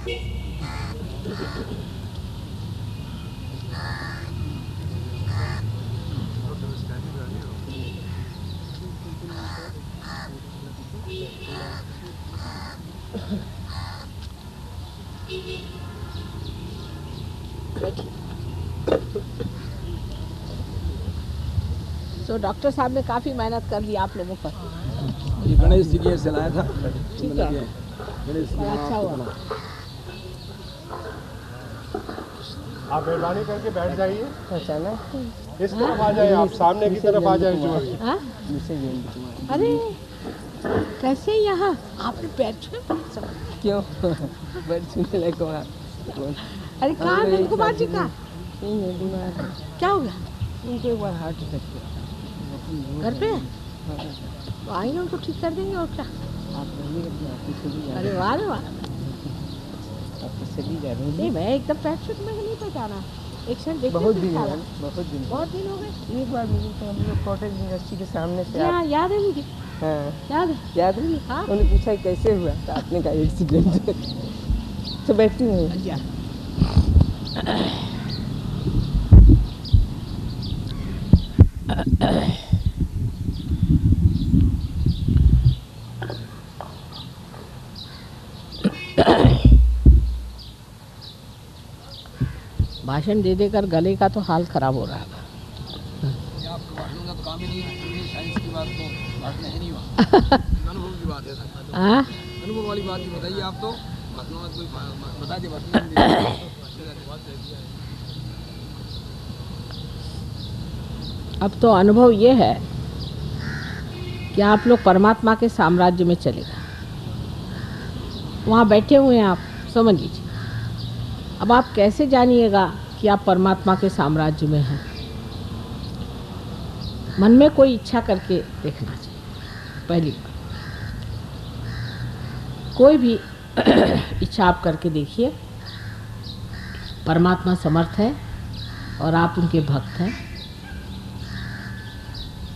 तो डॉक्टर साहब ने काफ़ी मेहनत कर दी आप लोगों पर। ये गणेश जी के सिलाया था। ठीक है, गणेश जी अच्छा हुआ। आप मेहरबानी करके बैठ जाइए। अच्छा, इस तरफ आ जाए, आप सामने की तरफ आ जाए। जो हाँ? अरे कैसे यहाँ आपने पैर छुए? क्यों? बैठने लगे वहाँ। अरे कहाँ है कुमार जी का? नहीं है, बीमार है। क्या हो गया? उनको एक बार हार्ट अटैक किया। घर पे? तो आइए उनको ठीक कर देंगे और क्या। आप रहिएगा कि आपकी चली जा अरे वाह रे वाह। आपकी चली जा रही नहीं मैं एकदम पैर छुए तो मैं नहीं पहचाना। एक क्षण देखते बहुत दिन हो गए, बहुत दिन हो गए। एक बार मिली तो हम लोग कॉटेज यूनिवर्सिटी के सामने से हाँ याद है मुझे। हाँ याद है। हाँ? उन्होंने पूछा कैसे हुआ तो आपने कहा एक्सीडेंट। तो बैठी हूँ। भाषण दे देकर गले का तो हाल खराब हो रहा है। आपको भाषणों का तो काम ही नहीं है। साइंस की बात तो भाषण है नहीं वहाँ। अनुभव की बात है। हाँ? अनुभव वाली बात ही बताइए आप तो। भाषणों में कोई बता दे भाषण। अब तो अनुभव ये है कि आप लोग परमात्मा के साम्राज्य में चले गए। वहाँ बैठे हुए हैं आप, समझ लीजिए। अब आप कैसे जानिएगा कि आप परमात्मा के साम्राज्य में हैं? मन में कोई इच्छा करके देखना चाहिए। पहली बात, कोई भी इच्छा आप करके देखिए। परमात्मा समर्थ है और आप उनके भक्त हैं।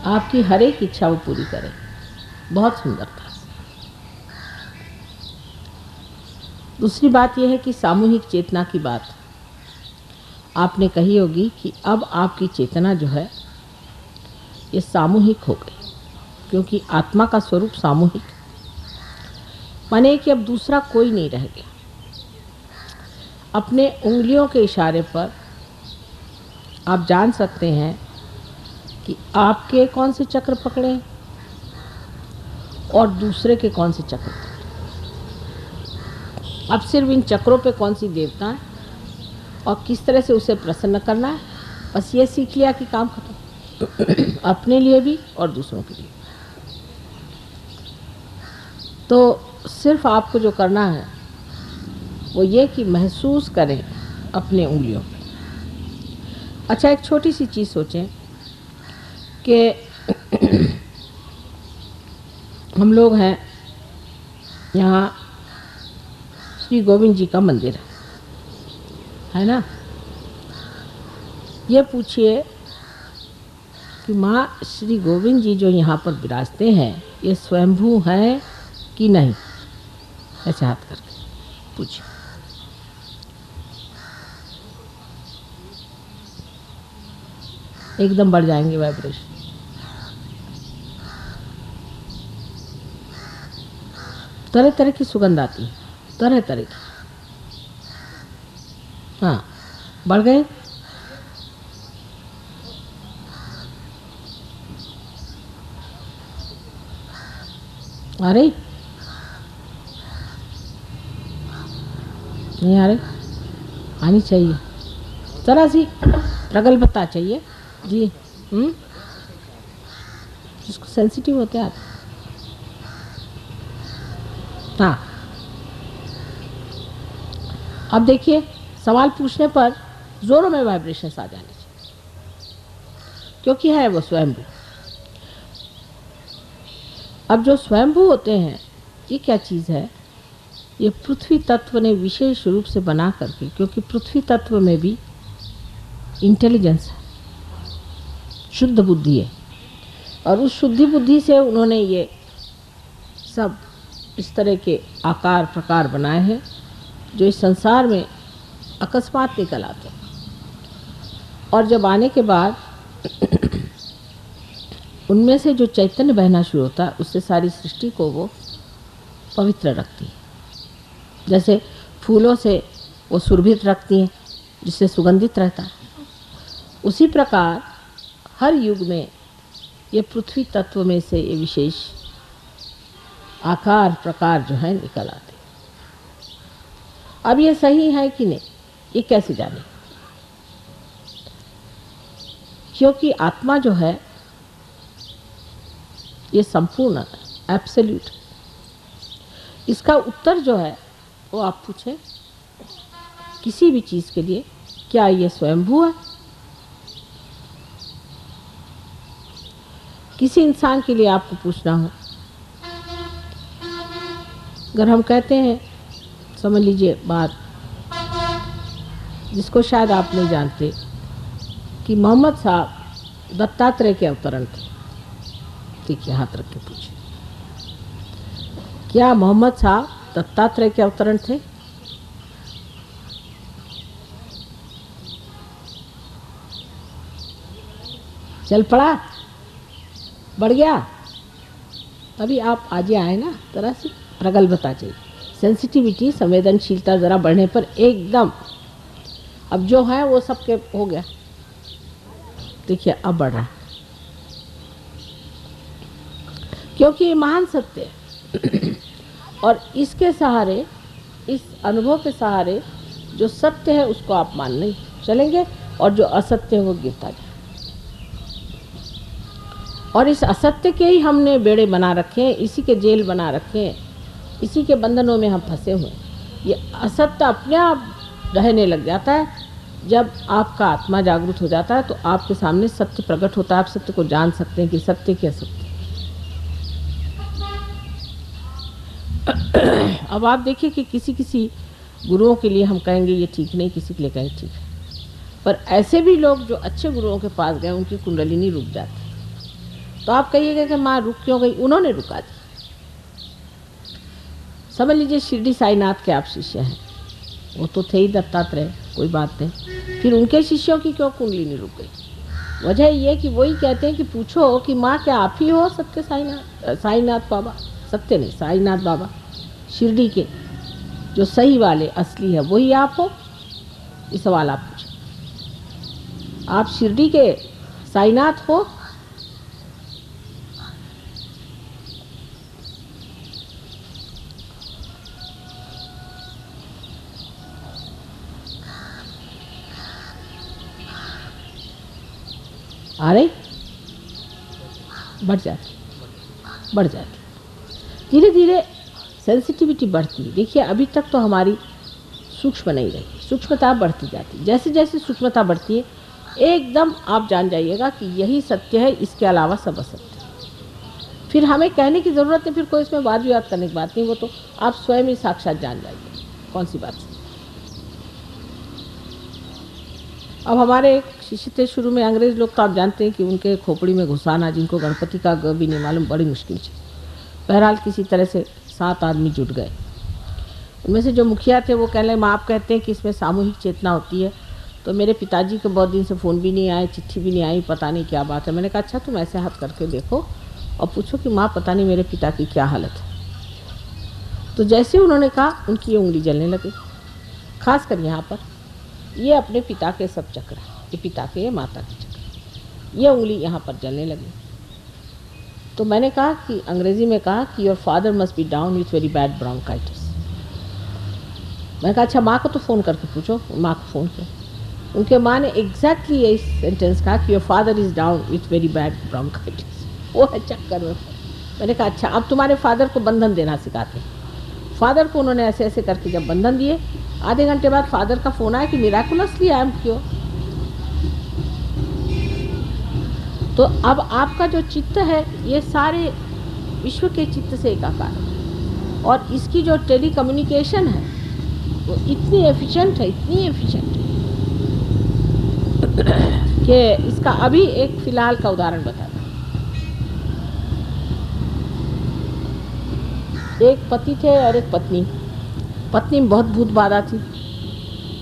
आपकी हर एक इच्छा वो पूरी करें बहुत सुंदरता से। दूसरी बात यह है कि सामूहिक चेतना की बात आपने कही होगी कि अब आपकी चेतना जो है ये सामूहिक हो गई, क्योंकि आत्मा का स्वरूप सामूहिक माने कि अब दूसरा कोई नहीं रह गया। अपने उंगलियों के इशारे पर आप जान सकते हैं कि आपके कौन से चक्र पकड़े और दूसरे के कौन से चक्र पकड़े। अब सिर्फ इन चक्रों पे कौन सी देवता है और किस तरह से उसे प्रसन्न करना है, बस ये सीख लिया कि काम खत्म। अपने लिए भी और दूसरों के लिए। तो सिर्फ आपको जो करना है वो ये कि महसूस करें अपने उंगलियों पे। अच्छा, एक छोटी सी चीज़ सोचें कि हम लोग हैं यहाँ, श्री गोविंद जी का मंदिर है ना। ये पूछिए कि माँ श्री गोविंद जी जो यहाँ पर विराजते हैं ये स्वयंभू हैं कि नहीं? ऐसे हाथ करके पूछिए। एकदम बढ़ जाएंगे वाइब्रेशन। तरह तरह की सुगंध आती है, तरह तरह की। हाँ, बढ़ गए। अरे नहीं आ रहे, आनी चाहिए। जरा सी प्रगल्भता चाहिए जी। जिसको सेंसिटिव होते हैं आप। हाँ, अब देखिए, सवाल पूछने पर जोरों में वाइब्रेशंस आ जाने चाहिए, क्योंकि है वो स्वयंभू। अब जो स्वयंभू होते हैं ये क्या चीज़ है? ये पृथ्वी तत्व ने विशेष रूप से बना करके, क्योंकि पृथ्वी तत्व में भी इंटेलिजेंस है, शुद्ध बुद्धि है, और उस शुद्धि बुद्धि से उन्होंने ये सब इस तरह के आकार प्रकार बनाए हैं जो इस संसार में अकस्मात निकल आते हैं, और जब आने के बाद उनमें से जो चैतन्य बहना शुरू होता है, उससे सारी सृष्टि को वो पवित्र रखती है। जैसे फूलों से वो सुरभित रखती हैं, जिससे सुगंधित रहता है, उसी प्रकार हर युग में ये पृथ्वी तत्व में से ये विशेष आकार प्रकार जो है निकल आते हैं। अब ये सही है कि नहीं, ये कैसे जाने? क्योंकि आत्मा जो है ये संपूर्ण एब्सोल्यूट, इसका उत्तर जो है वो आप पूछें किसी भी चीज़ के लिए, क्या ये स्वयंभू है? किसी इंसान के लिए आपको पूछना हो, अगर हम कहते हैं, समझ लीजिए बात जिसको शायद आप नहीं जानते, कि मोहम्मद साहब दत्तात्रेय के अवतरण थे। ठीक है, हाथ रख के पूछिए, क्या मोहम्मद साहब दत्तात्रेय के अवतरण थे? चल पड़ा, बढ़ गया। अभी आप आज ही आए ना, तरह से प्रगल्भता चाहिए, सेंसिटिविटी, संवेदनशीलता ज़रा बढ़ने पर एकदम, अब जो है वो सबके हो गया। देखिए अब बढ़ रहा है, क्योंकि ये महान सत्य है और इसके सहारे, इस अनुभव के सहारे जो सत्य है उसको आप मानने चलेंगे और जो असत्य है वो गिरता जाए। और इस असत्य के ही हमने बेड़े बना रखे हैं, इसी के जेल बना रखे हैं, इसी के बंधनों में हम फंसे हुए हैं। ये असत्य अपने आप रहने लग जाता है। जब आपका आत्मा जागृत हो जाता है तो आपके सामने सत्य प्रकट होता है, आप सत्य को जान सकते हैं कि सत्य क्या सत्य। अब आप देखिए कि किसी किसी गुरुओं के लिए हम कहेंगे ये ठीक नहीं, किसी के लिए कहेंगे ठीक है, पर ऐसे भी लोग जो अच्छे गुरुओं के पास गए उनकी कुंडलिनी रुक जाती, तो आप कहिएगा कि माँ रुक क्यों गई? उन्होंने रुका दी। समझ लीजिए शिरडी साईनाथ के आप शिष्य हैं, वो तो थे ही दत्तात्रेय, कोई बात नहीं, फिर उनके शिष्यों की क्यों कुंडलिनी रुक गई? वजह ये कि वही कहते हैं कि पूछो कि माँ क्या आप ही हो सत्य साईनाथ, साईनाथ बाबा, सत्य नहीं साईनाथ बाबा, शिरडी के जो सही वाले असली है वही आप हो? ये सवाल आप पूछो, आप शिरडी के साईनाथ हो? आ रही बढ़ जाती धीरे धीरे सेंसिटिविटी बढ़ती है। देखिए अभी तक तो हमारी सूक्ष्म नहीं रही, सूक्ष्मता बढ़ती जाती, जैसे जैसे सूक्ष्मता बढ़ती है एकदम आप जान जाइएगा कि यही सत्य है, इसके अलावा सब असत्य है। फिर हमें कहने की ज़रूरत नहीं, फिर कोई इसमें वाद विवाद करने की बात नहीं, वो तो आप स्वयं ही साक्षात जान जाइए कौन सी बात है। अब हमारे एक शिष्य थे शुरू में, अंग्रेज़ लोग तो आप जानते हैं कि उनके खोपड़ी में घुसाना, जिनको गणपति का ग भी नहीं मालूम, बड़ी मुश्किल थी। बहरहाल किसी तरह से 7 आदमी जुट गए। उनमें से जो मुखिया थे वो कहने लगे, माँ आप कहते हैं कि इसमें सामूहिक चेतना होती है, तो मेरे पिताजी को बहुत दिन से फ़ोन भी नहीं आए, चिट्ठी भी नहीं आई, पता नहीं क्या बात है। मैंने कहा अच्छा तुम ऐसे हाथ करके देखो और पूछो कि माँ पता नहीं मेरे पिता की क्या हालत है। तो जैसे उन्होंने कहा उनकी ये उंगली जलने लगी, खासकर यहाँ पर, ये अपने पिता के सब चक्र हैं, ये पिता के, ये माता के चक्र, ये उंगली यहाँ पर जलने लगी। तो मैंने कहा कि अंग्रेज़ी में कहा कि your father must be down with very bad bronchitis. मैंने कहा अच्छा माँ को तो फ़ोन करके पूछो। माँ को फ़ोन किया, उनके माँ ने एग्जैक्टली यही सेंटेंस कहा कि your father is down with very bad bronchitis. वो है चक्कर में। मैंने कहा अच्छा अब तुम्हारे फादर को बंधन देना सिखाते हैं। फादर को उन्होंने ऐसे ऐसे करके जब बंधन दिए, आधे घंटे बाद फादर का फ़ोन आया कि मिराकुलसली आई एम क्योर। तो अब आपका जो चित्त है ये सारे विश्व के चित्त से एकाकार है, और इसकी जो टेली कम्युनिकेशन है वो इतनी एफिशिएंट है, इतनी एफिशिएंट है कि इसका अभी एक फ़िलहाल का उदाहरण बताता हूँ। एक पति थे और एक पत्नी, पत्नी में बहुत भूत बाधा थी।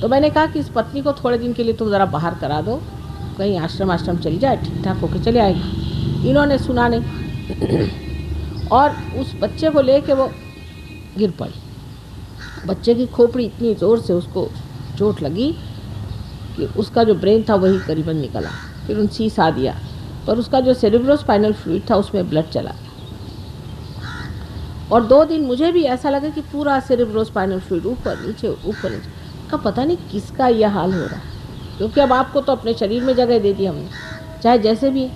तो मैंने कहा कि इस पत्नी को थोड़े दिन के लिए तुम ज़रा बाहर करा दो, कहीं आश्रम चली जाए, ठीक ठाक होकर चले आएगी। इन्होंने सुना नहीं और उस बच्चे को लेके वो गिर पड़ी। बच्चे की खोपड़ी इतनी ज़ोर से उसको चोट लगी कि उसका जो ब्रेन था वही करीबन निकला। फिर उन सीसा दिया, पर उसका जो सेरेब्रोस्पाइनल फ्लूइड था उसमें ब्लड चला गया। और 2 दिन मुझे भी ऐसा लगा कि पूरा सेरेब्रोस्पाइनल फ्लूइड ऊपर नीचे का पता नहीं किसका यह हाल हो रहा है, क्योंकि अब आपको तो अपने शरीर में जगह दे दी हमने, चाहे जैसे भी।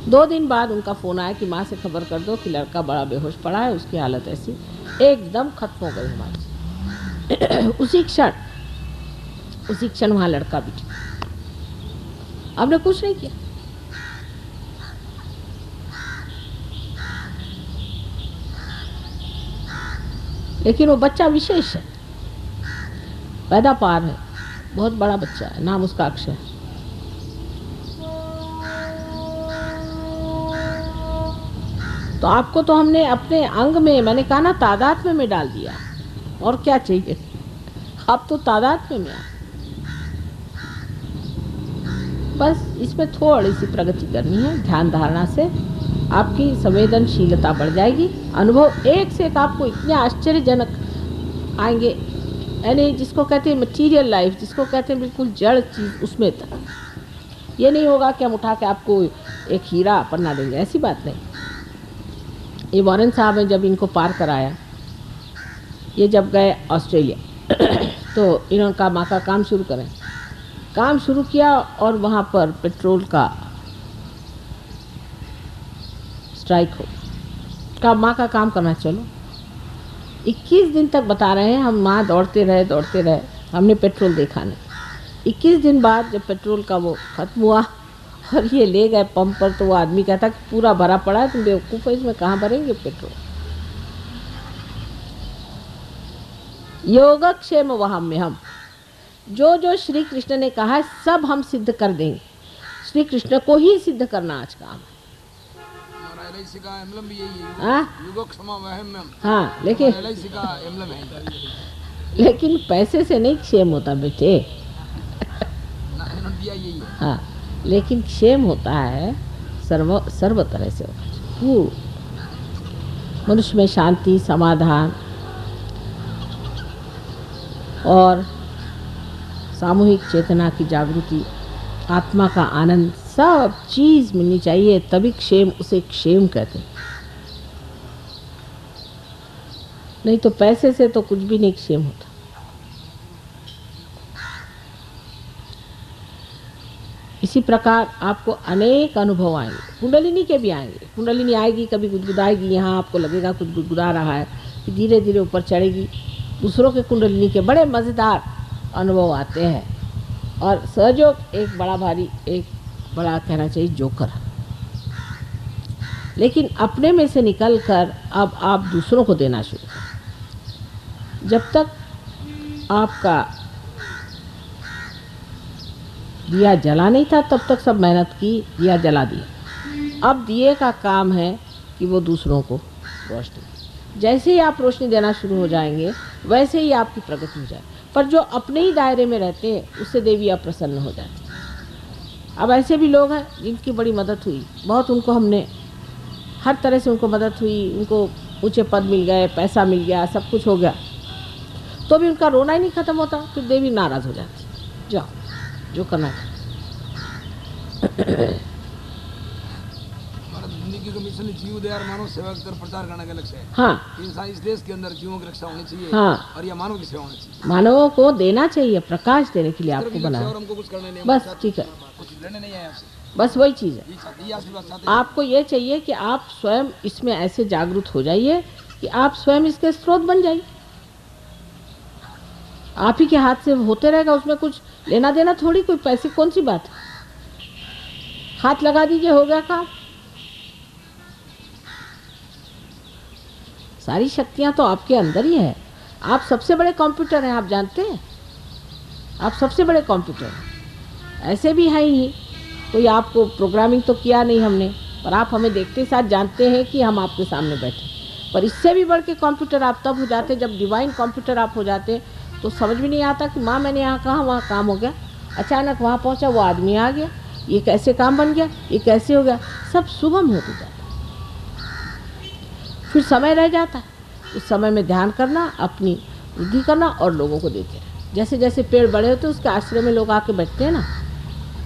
2 दिन बाद उनका फ़ोन आया कि माँ से खबर कर दो कि लड़का बड़ा बेहोश पड़ा है, उसकी हालत ऐसी, एकदम खत्म हो गई हमारी। उसी क्षण वहाँ लड़का भी ठीक। आपने कुछ नहीं किया। लेकिन वो बच्चा विशेष है, पैदा पार है, बहुत बड़ा बच्चा है, नाम उसका अक्षय है। तो आपको तो हमने अपने अंग में, मैंने कहा ना, तादात्म्य में डाल दिया। और क्या चाहिए, आप तो तादात्म्य में आ। बस इसमें थोड़ी सी प्रगति करनी है, ध्यान धारणा से आपकी संवेदनशीलता बढ़ जाएगी। अनुभव एक से एक आपको इतने आश्चर्यजनक आएंगे, यानी जिसको कहते हैं मटीरियल लाइफ, जिसको कहते हैं बिल्कुल जड़ चीज़, उसमें तक। ये नहीं होगा कि हम उठा के आपको एक हीरा पन्ना देंगे, ऐसी बात नहीं। ये वॉरेन साहब ने जब इनको पार कराया, ये जब गए ऑस्ट्रेलिया तो इन्होंने कहा माँ का काम शुरू करें। काम शुरू किया और वहाँ पर पेट्रोल का स्ट्राइक हो, कहा माँ का काम करना चलो। 21 दिन तक बता रहे हैं हम, माँ दौड़ते रहे, हमने पेट्रोल देखा नहीं। 21 दिन बाद जब पेट्रोल का वो ख़त्म हुआ और ये ले गए पंप पर, तो वो आदमी कहता कि पूरा भरा पड़ा है, तुम बेवकूफ़ हो, इसमें कहाँ भरेंगे पेट्रोल। योगक्षेम वहां में हम जो श्री कृष्ण ने कहा है सब हम सिद्ध कर देंगे। श्री कृष्ण को ही सिद्ध करना आज काम है। LIC का एम्बलम भी यही है, हाँ युगोक्षमा वहम्यम। हाँ, लेकिन LIC का एम्बलम है। लेकिन पैसे से नहीं क्षेम होता बेटे। ना इन्होंने दिया यही है। हाँ, लेकिन क्षेम होता है सर्व तरह से होता है। पूर्ण मनुष्य में शांति, समाधान और सामूहिक चेतना की जागृति, आत्मा का आनंद, सब चीज़ मिलनी चाहिए, तभी क्षेम, उसे क्षेम कहते हैं। नहीं तो पैसे से तो कुछ भी नहीं क्षेम होता। इसी प्रकार आपको अनेक अनुभव आएंगे, कुंडलिनी के भी आएंगे। कुंडलिनी आएगी, कभी गुदगुदाएगी, यहाँ आपको लगेगा कुछ गुदगुदा रहा है, फिर धीरे धीरे ऊपर चढ़ेगी। दूसरों के कुंडलिनी के बड़े मज़ेदार अनुभव आते हैं। और सहयोग एक बड़ा भारी, एक बड़ा कहना चाहिए जोकर। लेकिन अपने में से निकलकर अब आप दूसरों को देना शुरू करें। जब तक आपका दिया जला नहीं था तब तक सब मेहनत की, दिया जला दिया। अब दिए का काम है कि वो दूसरों को रोशनी, जैसे ही आप रोशनी देना शुरू हो जाएंगे वैसे ही आपकी प्रगति हो जाए। पर जो अपने ही दायरे में रहते हैं उससे देवी अप्रसन्न हो जाती है। अब ऐसे भी लोग हैं जिनकी बड़ी मदद हुई, बहुत उनको हमने हर तरह से उनको मदद हुई, उनको ऊंचे पद मिल गए, पैसा मिल गया, सब कुछ हो गया, तो भी उनका रोना ही नहीं ख़त्म होता। फिर देवी नाराज़ हो जाती, जाओ जो करना है। जिंदगी का मिशन जीव दयार मानव सेवा की तरफ प्रचार करने का लक्ष्य है। हाँ, इंसान इस देश के अंदर जीवों की रक्षा होनी चाहिए। हाँ, और यह मानव की सेवा होनी चाहिए। मानवों को देना चाहिए, प्रकाश देने के लिए आपको बनाया। और हमको कुछ करने नहीं, बस ठीक है, कुछ लेने नहीं है आपसे, बस वही चीज़ है। ये आशीर्वाद चाहते हैं। आपको ये चाहिए कि आप स्वयं इसमें ऐसे जागरूक हो जाइए कि आप स्वयं इसके स्रोत बन जाइए। आप ही के हाथ से होते रहेगा, उसमें कुछ लेना देना थोड़ी, कोई पैसे कौन सी बात है। हाथ लगा दीजिए, हो गया काम। सारी शक्तियां तो आपके अंदर ही है। आप सबसे बड़े कंप्यूटर हैं, आप जानते हैं, आप सबसे बड़े कंप्यूटर हैं। ऐसे भी हैं ही, कोई आपको प्रोग्रामिंग तो किया नहीं हमने, पर आप हमें देखते साथ जानते हैं कि हम आपके सामने बैठे। पर इससे भी बढ़ के कंप्यूटर आप तब हो जाते जब डिवाइन कंप्यूटर आप हो जाते, तो समझ में नहीं आता कि माँ मैंने यहाँ कहा, वहाँ काम हो गया, अचानक वहाँ पहुँचा, वो आदमी आ गया, ये कैसे काम बन गया, ये कैसे हो गया, सब सुगम होते जाता। फिर समय रह जाता है, उस समय में ध्यान करना, अपनी वृद्धि करना और लोगों को देते रहना। जैसे जैसे पेड़ बड़े होते हैं उसके आश्रय में लोग आके बैठते हैं ना,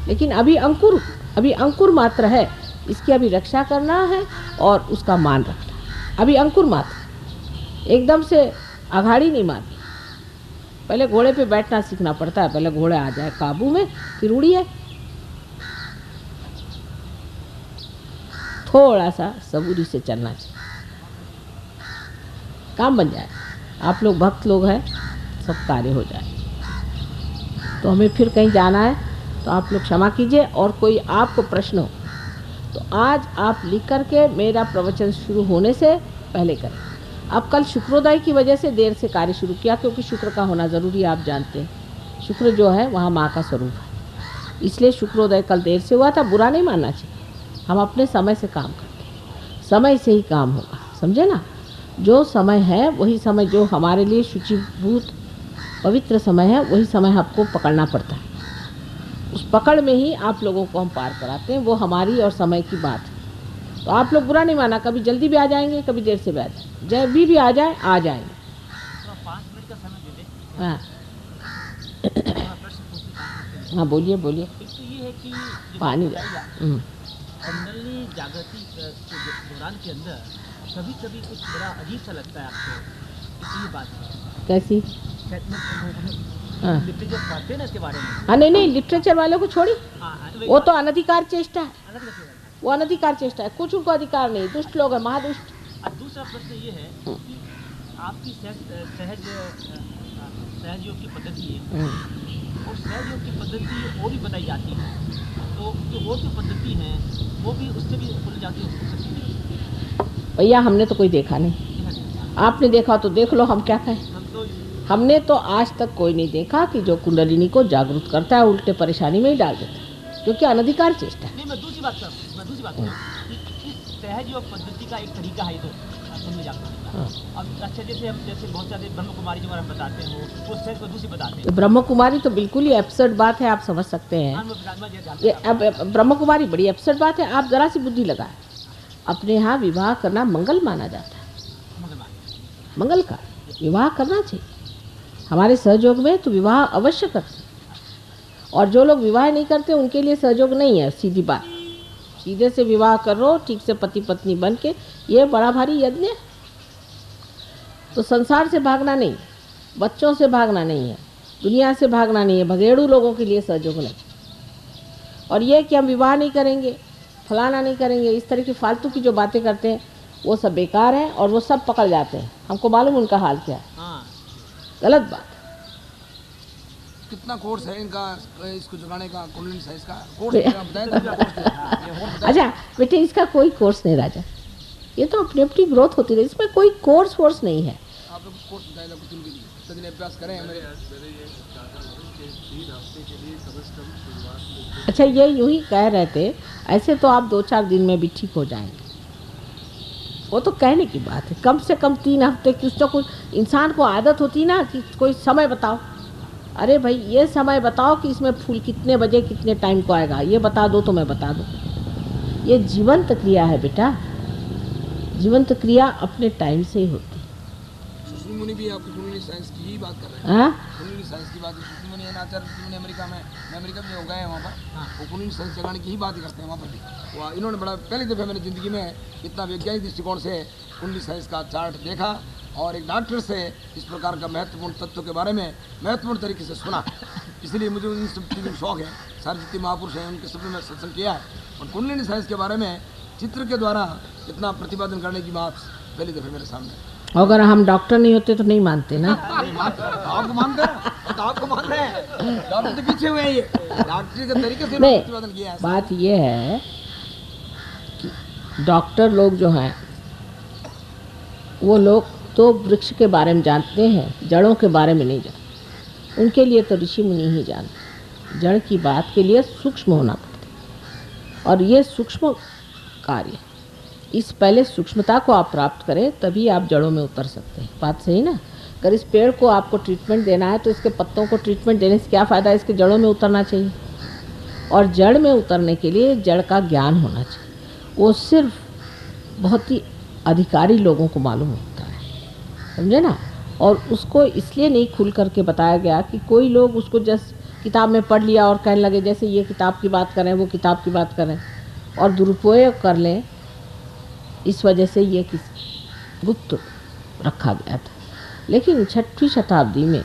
लेकिन अभी अंकुर मात्र है, इसकी अभी रक्षा करना है और उसका मान रखना। अभी अंकुर मात्र, एकदम से अघाड़ी नहीं मारनी। पहले घोड़े पे बैठना सीखना पड़ता है, पहले घोड़ा आ जाए काबू में, फिर उड़िए। थोड़ा सा सबूरी से चलना चाहिए, काम बन जाए। आप लोग भक्त लोग हैं, सब कार्य हो जाए। तो हमें फिर कहीं जाना है तो आप लोग क्षमा कीजिए, और कोई आपको प्रश्न हो तो आज आप लिख करके मेरा प्रवचन शुरू होने से पहले करें। अब कल शुक्रोदय की वजह से देर से कार्य शुरू किया, क्योंकि शुक्र का होना ज़रूरी है, आप जानते हैं। शुक्र जो है वहाँ माँ का स्वरूप है, इसलिए शुक्रोदय कल देर से हुआ था। बुरा नहीं मानना चाहिए, हम अपने समय से काम करते हैं, समय से ही काम होगा, समझे ना। जो समय है वही समय, जो हमारे लिए शुचिभूत पवित्र समय है, वही समय आपको पकड़ना पड़ता है। उस पकड़ में ही आप लोगों को हम पार कराते हैं, वो हमारी और समय की बात है। तो आप लोग बुरा नहीं माना, कभी जल्दी भी आ जाएंगे, कभी देर से भी आ जाएंगे, जब भी आ जाए आ जाएंगे। 5 मिनट का समय दे दे। हाँ प्रश्न पूछने हाँ, बोलिए बोलिए। एक तो ये है कि पानी जनरली जागृति के दौरान के अंदर कभी कभी कुछ बड़ा अजीब सा लगता है आपको, इसी बात है कैसी? हाँ लिटरेचर पढ़ते हैं ना इसके बारे में। हाँ, नहीं लिटरेचर वालों को छोड़ी, वो तो अनधिकार चेष्टा है, अलग अलग है। वो अनधिकार चेष्टा है, कुछ उनको अधिकार नहीं, दुष्ट लोग हैं, महादुष्ट। और दूसरा प्रश्न ये है कि आपकी सहज योग की पद्धति है, और सहज योग की पद्धति और भी बताई जाती है, तो जो और जो पद्धति है वो भी उससे भी खुल जाती है। भैया हमने तो कोई देखा नहीं, आपने देखा तो देख लो, हम क्या कहें। हमने तो आज तक कोई नहीं देखा कि जो कुंडलिनी को जागरूक करता है, उल्टे परेशानी में ही डाल देता है, क्योंकि अनधिकार चेष्टा है। नहीं, मैं दूसरी बात कर रहा हूँ, कि इस सहज योग पद्धति का एक तरीका है, तो सुनने जाते हैं। अब अच्छा, जैसे बहुत सारे ब्रह्म कुमारी जो हम बताते हैं वो सहज को दूसरी बताते हैं। ब्रह्म कुमारी तो बिल्कुल ही एब्सर्ड बात है, आप समझ सकते हैं। ये अब ब्रह्म कुमारी बड़ी एब्सर्ड बात है। आप जरा सी बुद्धि लगाए, अपने यहाँ विवाह करना मंगल माना जाता है, मंगल का विवाह करना चाहिए। हमारे सहयोग में तो विवाह अवश्य करते हैं, और जो लोग विवाह नहीं करते उनके लिए सहयोग नहीं है। सीधी बात, सीधे से विवाह करो ठीक से पति पत्नी बन के, ये बड़ा भारी यज्ञ। तो संसार से भागना नहीं, बच्चों से भागना नहीं है, दुनिया से भागना नहीं है, भगेड़ू लोगों के लिए सहयोग नहीं। और ये कि हम विवाह नहीं करेंगे, फलाना नहीं करेंगे, इस तरह की फालतू की जो बातें करते हैं वो सब बेकार हैं, और वो सब पकड़ जाते हैं। हमको मालूम उनका हाल क्या है, गलत बात। कितना कोर्स है इनका, इसको जगाने का, कुंडलिनी साइंस का कोर्स बताएं। अच्छा बेटे, इसका कोई कोर्स नहीं राजा, ये तो अपनी अपनी ग्रोथ होती है, इसमें कोई कोर्स वोर्स नहीं है। आप लोग कोर्स बताएं कुछ उनके लिए, इतने दिन अभ्यास करें मेरे। अच्छा, ये यूं ही कह रहे थे, ऐसे तो आप 2-4 दिन में भी ठीक हो जाएंगे, वो तो कहने की बात है। कम से कम 3 हफ्ते की तो कुछ इंसान को आदत होती ना कि कोई समय बताओ। अरे भाई, ये समय बताओ कि इसमें फूल कितने बजे कितने टाइम को आएगा, ये बता दो तो मैं बता दूँ। ये जीवंत क्रिया है बेटा, जीवंत क्रिया अपने टाइम से ही होती है। सुश्री मुनि भी आपकी कुंडलिनी साइंस की ही बात कर रहे हैं। कुंडलिनी साइंस की बात, सुश्री मुनि आचार्य ऋषि मुनि अमेरिका में भी हो गए हैं, वहाँ पर वो कुंडलिनी साइंस जगाने की ही बात करते हैं। वहाँ पर भी वो इन्होंने बड़ा पहली दफ़ा मैंने ज़िंदगी में इतना वैज्ञानिक दृष्टिकोण से कुंडलिनी साइंस का चार्ट देखा, और एक डॉक्टर से इस प्रकार का महत्वपूर्ण तत्व के बारे में महत्वपूर्ण तरीके से सुना। इसलिए मुझे उन सब चीज़ों का शौक है। सारे जितने महापुरुष हैं उनके सब में सत्संग किया है, और कुंडलिनी साइंस के बारे में चित्र के द्वारा इतना प्रतिपादन करने की बात पहली दफ़े मेरे सामने। अगर हम डॉक्टर नहीं होते तो नहीं मानते ना। आपको मानते हैं तो आपको मान रहे हैं, डॉक्टर के पीछे हुए हैं, ये डॉक्टर के तरीके से नहीं, प्रतिपादन किया है। बात ये है कि डॉक्टर लोग जो हैं वो लोग तो वृक्ष के बारे में जानते हैं, जड़ों के बारे में नहीं जानते। उनके लिए तो ऋषि मुनि ही जानते। जड़ की बात के लिए सूक्ष्म होना पड़ता है, और ये सूक्ष्म कार्य, इस पहले सूक्ष्मता को आप प्राप्त करें, तभी आप जड़ों में उतर सकते हैं। बात सही ना? अगर इस पेड़ को आपको ट्रीटमेंट देना है तो इसके पत्तों को ट्रीटमेंट देने से क्या फ़ायदा? इसके जड़ों में उतरना चाहिए। और जड़ में उतरने के लिए जड़ का ज्ञान होना चाहिए। वो सिर्फ बहुत ही अधिकारी लोगों को मालूम होता है, समझे ना? और उसको इसलिए नहीं खुल करके बताया गया कि कोई लोग उसको जस्ट किताब में पढ़ लिया और कहने लगे जैसे ये किताब की बात करें, वो किताब की बात करें और दुरुपयोग कर लें। इस वजह से ये गुप्त रखा गया था। लेकिन 6वीं शताब्दी में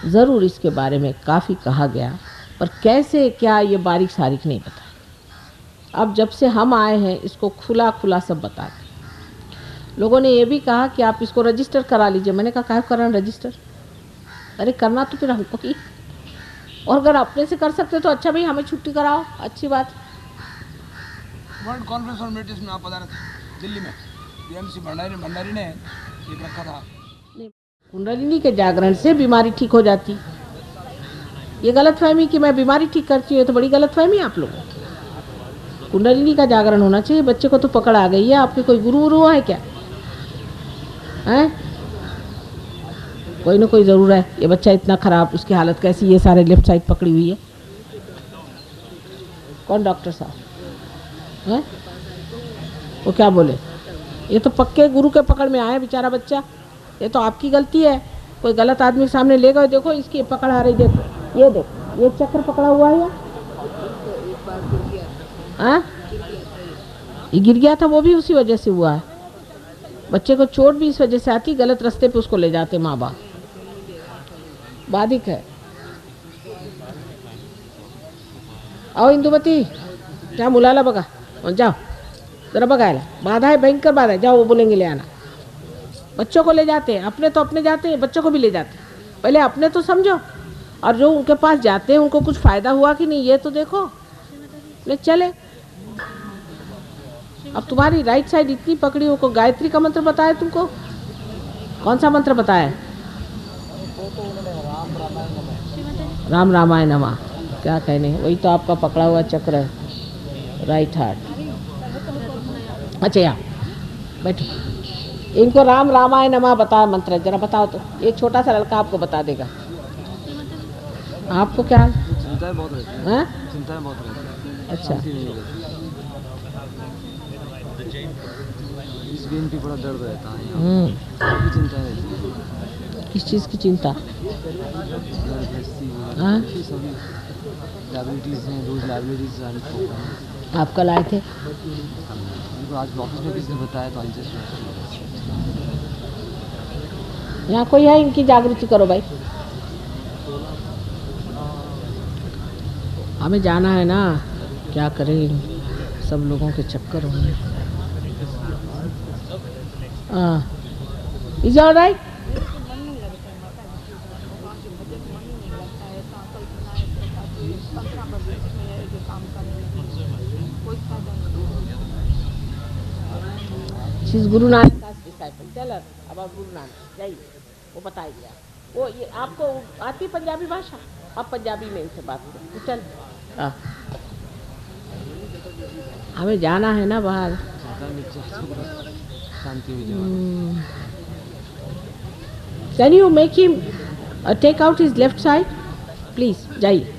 ज़रूर इसके बारे में काफ़ी कहा गया, पर कैसे क्या ये बारीक सारीक नहीं बताया। अब जब से हम आए हैं इसको खुला खुला सब बता दें। लोगों ने ये भी कहा कि आप इसको रजिस्टर करा लीजिए। मैंने कहा काहे कराना रजिस्टर? अरे करना तो फिर हमको ही, और अगर अपने से कर सकते तो अच्छा भाई हमें छुट्टी कराओ, अच्छी बात। वर्ल्ड कॉन्फ्रेंस ऑन मेडिटेशन में आप बता रहे थे दिल्ली में बीएमसी भंडारी ने एक रखा था। कुंडलिनी के जागरण से बीमारी ठीक हो जाती। ये गलतफहमी कि मैं बीमारी ठीक करती हूँ, तो बड़ी गलतफहमी आप लोगों की। कुंडलिनी का जागरण होना चाहिए। बच्चे को तो पकड़ आ गई है, आपके कोई गुरु वुरु है क्या? हैं? कोई ना कोई ज़रूर है। ये बच्चा इतना ख़राब, उसकी हालत कैसी? ये सारे लेफ्ट साइड पकड़ी हुई है। कौन डॉक्टर साहब हैं? वो क्या बोले? ये तो पक्के गुरु के पकड़ में आया बेचारा बच्चा। ये तो आपकी गलती है। कोई गलत आदमी के सामने ले गए, देखो इसकी पकड़ आ रही, देखो ये देखो ये चक्कर पकड़ा हुआ है। हाँ, ये गिर गया था, वो भी उसी वजह से हुआ है। बच्चे को चोट भी इस वजह से आती, गलत रास्ते पे उसको ले जाते माँ बाप। बाधिक है। आओ इंदुमती, क्या मुलाला बगा, जाओ जरा बगाएला, बाधा है, भयंकर बाधा है। जाओ, वो बोलेंगे ले आना। बच्चों को ले जाते हैं, अपने तो अपने जाते हैं, बच्चों को भी ले जाते हैं। पहले अपने तो समझो, और जो उनके पास जाते हैं उनको कुछ फ़ायदा हुआ कि नहीं ये तो देखो, ले चले। अब तुम्हारी राइट साइड इतनी पकड़ी हो, को गायत्री का मंत्र बताया तुमको? कौन सा मंत्र बताया? राम रामाय नमः। क्या कहने, वही तो आपका पकड़ा हुआ चक्र है, राइट हार्ट। अच्छा यहाँ बैठो, इनको राम रामाय नमः बता मंत्र, जरा बताओ तो। ये छोटा सा लड़का आपको बता देगा। आपको क्या हाल? चिंता बहुत रहती है? चिंता बहुत रहती है। अच्छा, इस गेम की बड़ा दर्द रहता है, काफ़ी चिंता रहती है। किस चीज़ की चिंता? हाँ? सभी लाइबिलिटीज़ हैं, रोज़ लाइबिलिटीज़। आप कल आए थे? आज ऑफिस में किसी ने बताया तो आज यहाँ कोई है? इनकी जागृति करो भाई। हमें जाना है ना, क्या करें, सब लोगों के चक्कर होंगे। Is all right? She is Guru Nanak का disciple. Tell her about Guru Nanak. जाइए, वो बताएगी। वो ये आपको आती पंजाबी भाषा? आप पंजाबी में इनसे बात करें। चल, हमें जाना है ना बाहर। Can you make him take out his left side please? जाइए।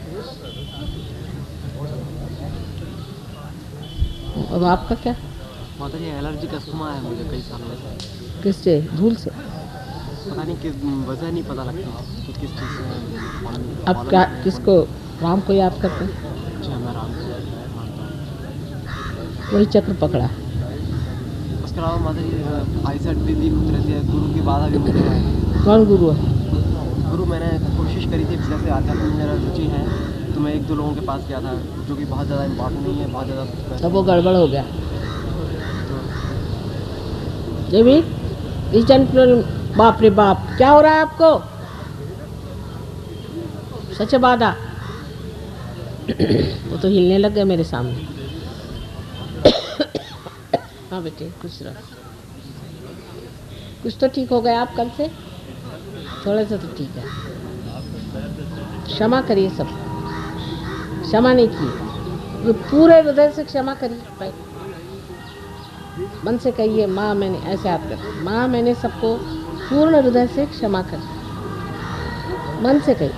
अब आपका क्या? माता जी एलर्जी का अस्थमा है मुझे कई सालों से। किससे? धूल से? पता नहीं किस वजह नहीं पता लगती कि किस चीज़ से। अब क्या, किसको? राम को याद करते हैं? अच्छा, मैं राम को मानता हूँ। वही चक्र पकड़ा। उसके अलावा माता जी आईसेट भी दिख रहती है, गुरु की बाधा भी मुझे है। कौन गुरु है? गुरु मैंने कोशिश करी थी, जैसे आध्यात्म में मेरा रुचि है तो मैं 1-2 लोगों के पास गया था, जो कि बहुत ज़्यादा इम्पोर्टेंट नहीं है, बहुत ज़्यादा। तब वो गड़बड़ हो गया। जमीन बाप रे बाप, क्या हो रहा है आपको? सच बाधा। वो तो हिलने लग गए मेरे सामने। हाँ बेटे, खुश रहो। कुछ तो ठीक हो गया आप कल से? थोड़ा सा तो ठीक है। क्षमा करिए सब। क्षमा नहीं की, पूरे हृदय से क्षमा करिए भाई। मन से कहिए माँ मैंने, ऐसे हाथ कर, माँ मैंने सबको पूर्ण हृदय से क्षमा कर, मन से कहिए।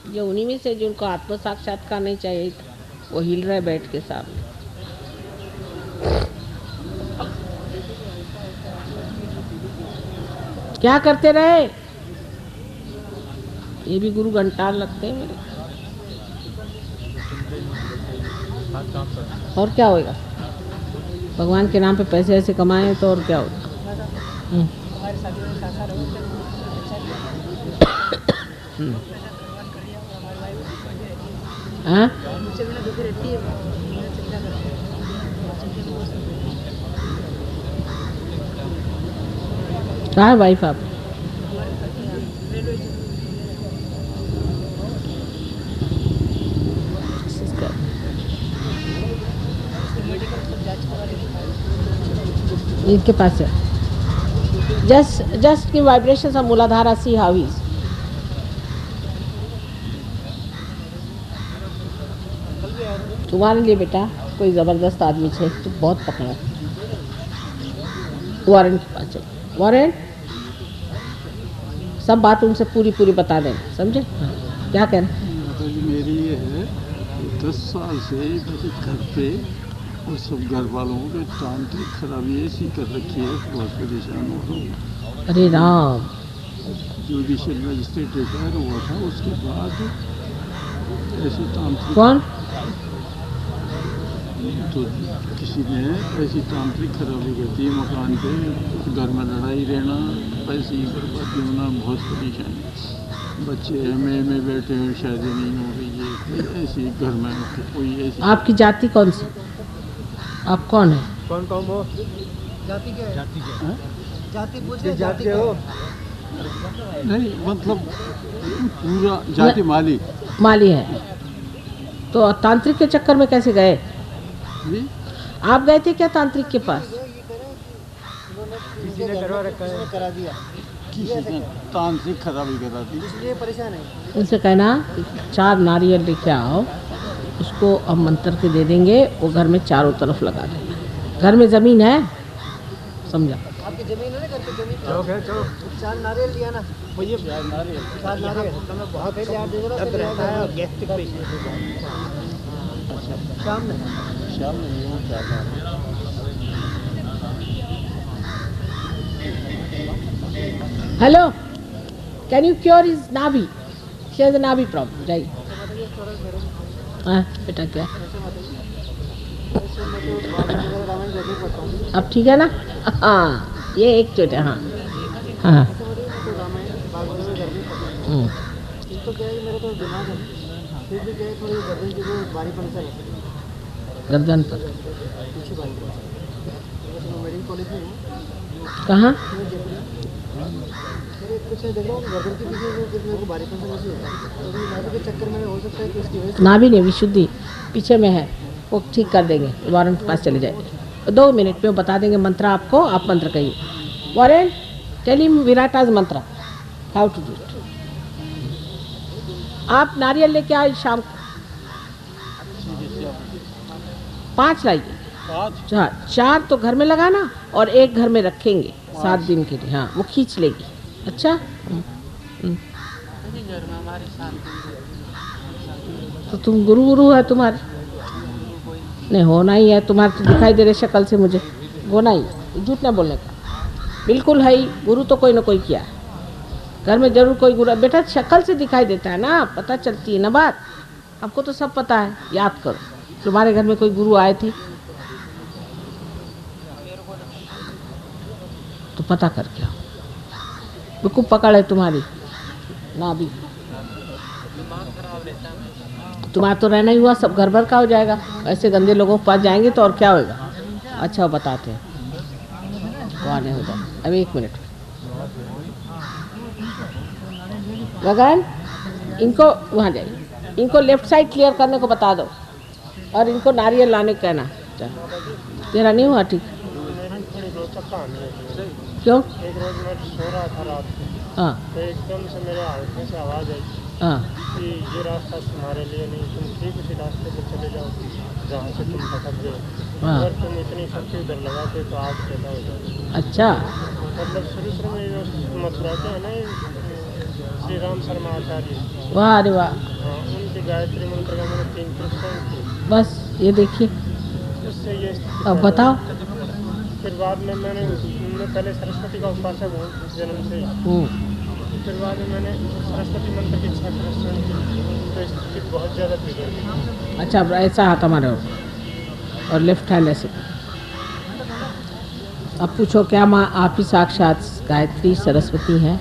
जो उन्हीं में से जिनको आत्म साक्षात्कार नहीं चाहिए वो हिल रहे बैठ के सामने। क्या करते रहे? ये भी गुरु घंटार लगते हैं मेरे। और क्या होगा? भगवान के नाम पे पैसे ऐसे कमाए तो और क्या होगा? हाँ? कहाँ है वाइफ आप? इनके पास है। जस्ट की vibrations of मूलाधारा, see how is. तुम्हारे लिए बेटा कोई ज़बरदस्त आदमी है तो बहुत पकड़ा। वारंट के पास चलो, वारंट सब बात उनसे पूरी पूरी बता देना, समझे? हाँ। क्या कहना? मेरी ये है 10 साल से मेरे घर पे और सब घर वालों के तांत्रिक खराबी ऐसी कर रखी है, बहुत परेशान हो रहा हूँ। अरे राम। जुडिशियल मजिस्ट्रेट रिटायर हुआ था, उसके बाद ऐसी तांत्रिक कौन? तो किसी ने ऐसी तांत्रिक खराबी कर दी मकान पे, घर में लड़ाई रहना, पैसे ही बर्बादी होना, बहुत परेशानी। बच्चे एमए में बैठे हैं, शादी नहीं हो रही है, ऐसी घर में कोई ऐसी। आपकी जाति कौन सी? आप कौन है? कौन कौन हो? जाति क्या है? जाति क्या हाँ? जाति पूछ किस जाति के हो? नहीं मतलब पूरा जाति माली माली है। तो तांत्रिक के चक्कर में कैसे गए? जी? आप गए थे क्या तांत्रिक के पास? किसी ने करवा रखा है, करा दिया, किसी ने तांत्रिक खराबी करा दी। इसलिए परेशान है। उनसे कहना कि 4 नारियल लेके आओ, उसको हम मंत्र के दे देंगे, वो घर में चारों तरफ लगा देंगे। घर में ज़मीन है, समझा? आपकी जमीन है ना, घर पे जमीन चौक है, चौक 4 नारियल लिया ना, भैया 4 नारियल 4 नारियल बहुत पहले आप दे दो अब रहता है गैस पे शाम में। शाम में यूँ क्या था? Hello, can you cure is नाभि? शी हैज अ नाभि प्रॉब्लम। जाइए। हाँ बेटा क्या? अब ठीक है ना? हाँ, ये एक चोट है। हाँ हाँ। तो क्या है कि मेरा तो दिमाग है, फिर भी क्या है थोड़ी गर्दन की जो भारी पन सा है गर्दन पर। पीछे भारी पन। मेडिकल कॉलेज में हूँ, कहाँ? मेरे कुछ देख रहा हूँ गर्दन के पीछे जो मेरे को भारी पन सा वैसे होता है, तो अभी नाभि के चक्कर में हो सकता है कि इसकी वजह से नाभि नहीं, विशुद्धि पीछे में है, वो ठीक कर देंगे। वारंट के पास चले जाएंगे, 2 मिनट में वो बता देंगे मंत्र आपको। आप मंत्र कहिए। वारंट टेल हिम विराटाज मंत्र, हाउ टू डू इट। आप नारियल लेके आए शाम को, 5 लाइए। 4 तो घर में लगाना और 1 घर में रखेंगे 7 दिन के लिए। हाँ, वो खींच लेगी। अच्छा। तो तुम गुरु है तुम्हारे? नहीं, होना ही है तुम्हारे, तो दिखाई दे रहे शक्ल से मुझे, होना ही, झूठ ना बोलने का। बिल्कुल है ही, गुरु तो कोई ना कोई किया है घर में, जरूर कोई गुरु। बेटा शक्ल से दिखाई देता है ना, पता चलती है ना बात। आपको तो सब पता है, याद करो। तुम्हारे घर में कोई गुरु आए थे तो पता करके आओ। बिल्कुल पकड़ है तुम्हारी ना भी। तुम्हारा तो रहना ही हुआ, सब घर भर का हो जाएगा। ऐसे गंदे लोगों के पास जाएंगे तो और क्या होगा? अच्छा बताते हैं, वहाँ नहीं होगा। अब 1 मिनट गगन, इनको वहाँ जाइए, इनको लेफ्ट साइड क्लियर करने को बता दो और इनको नारियल लाने को कहना। तेरा नहीं हुआ ठीक? क्यों? एक रोज मैं सो रहा था रात को, हाँ तो एकदम से मेरे हाथ में से आवाज़ आई, हाँ कि ये रास्ता तुम्हारे लिए नहीं, तुम ठीक उसी रास्ते पे चले जाओ जहाँ से तुम भटक गए। हाँ। अगर तुम इतनी शक्ति उधर लगाते तो आप पैदा हो जाओ। अच्छा मतलब शुरू में जो मथुरा के है ना, ये श्री राम शर्मा आचार्य, वाह अरे वाह, हाँ, उनके गायत्री मंत्र का मैंने 3 पुस्तक की, बस ये देखिए। उससे ये स्थिति अब पैदा बताओ। हुई। फिर बाद में मैं पहले सरस्वती का उपासक हूँ जन्म से ही। फिर बाद में मैंने सरस्वती मंत्र की 6 प्रश्न की, तो स्थिति बहुत ज़्यादा बिगड़ गई। अच्छा अब ऐसा हाथ हमारे हो और लेफ्ट हैंड ऐसे। अब पूछो, क्या माँ आप ही साक्षात गायत्री सरस्वती हैं?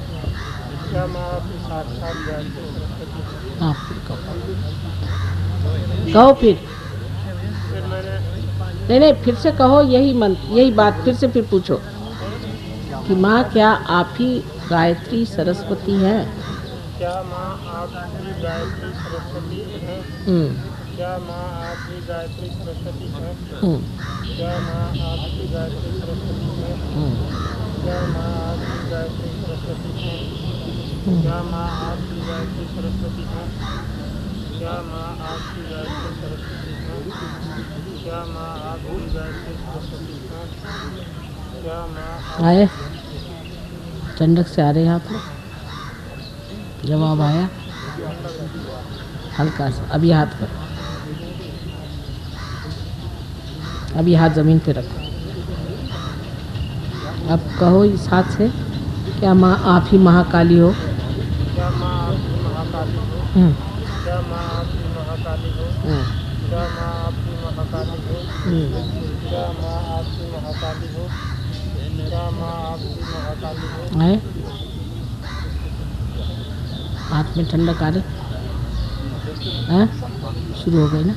क्या माँ आपकी साक्षात गायत्री सरस्वती? हाँ फिर कहो फिर। फिर मैंने नहीं फिर से कहो, यही यही बात फिर से फिर पूछो कि माँ क्या आप ही गायत्री सरस्वती हैं? क्या माँ आप ही गायत्री सरस्वती हैं? क्या माँ आप ही गायत्री सरस्वती हैं? क्या माँ आप ही गायत्री सरस्वती हैं? क्या माँ आप ही गायत्री सरस्वती हैं? क्या माँ आप ही गायत्री सरस्वती हैं? क्या माँ आप ही गायत्री सरस्वती हैं? क्या माँ आप ही गायत्री सरस्वती हैं? क्या माँ आए चंडक से आ रहे हैं आप लोग? जवाब आया हल्का सा। अभी हाथ पर, अभी हाथ जमीन पे रखो। अब कहो इस हाथ से, क्या माँ आप ही महाकाली हो? क्या माँ आप ही महाकाली हो? क्या माँ आप ही महाकाली हो? क्या माँ आप ही महाकाली हो? क्या माँ आप ही महाकाली हो? क्या माँ आप ही महाकाली हो? आए हाथ में ठंडक आ रही है, शुरू हो गई ना,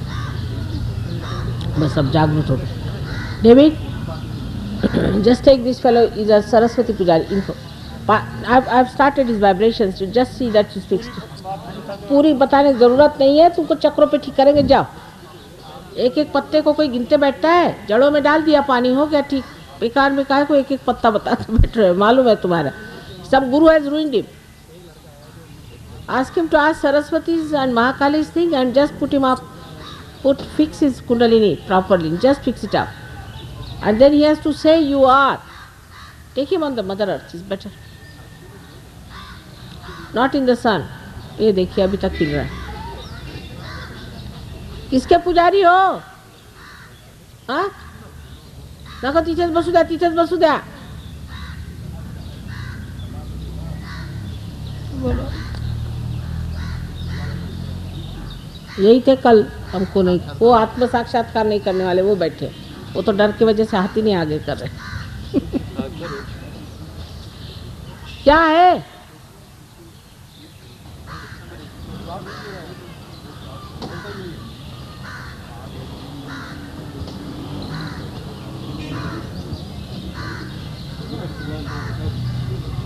बस अब जागरूक हो गए। David, just take this fellow is a Saraswati Pujari info. I've started his vibrations to just see that he's fixed. पूरी बताने की जरूरत नहीं है, तुमको चक्रों पे ठीक करेंगे। जाओ, एक एक पत्ते को कोई गिनते बैठता है? जड़ों में डाल दिया पानी, हो गया ठीक। बेकार में काहे को एक एक पत्ता बताते बैठ रहे हो? मालूम है तुम्हारा सब गुरु has ruined him. Ask him to ask Saraswati's and Mahakali's thing and just put him up, fix his Kundalini properly, just fix it up. And then he has to say you are. Take him on the Mother Earth, is better. Not in the sun. ये देखिए अभी तक खिल रहा है। किसके पुजारी हो? हाँ? नको तिथेच बसू द्या, तिथेच बसू द्या। बोलो। यही थे कल, हमको नहीं, वो आत्म साक्षात्कार नहीं करने वाले वो बैठे, वो तो डर की वजह से हाथ ही नहीं आगे कर रहे। क्या है?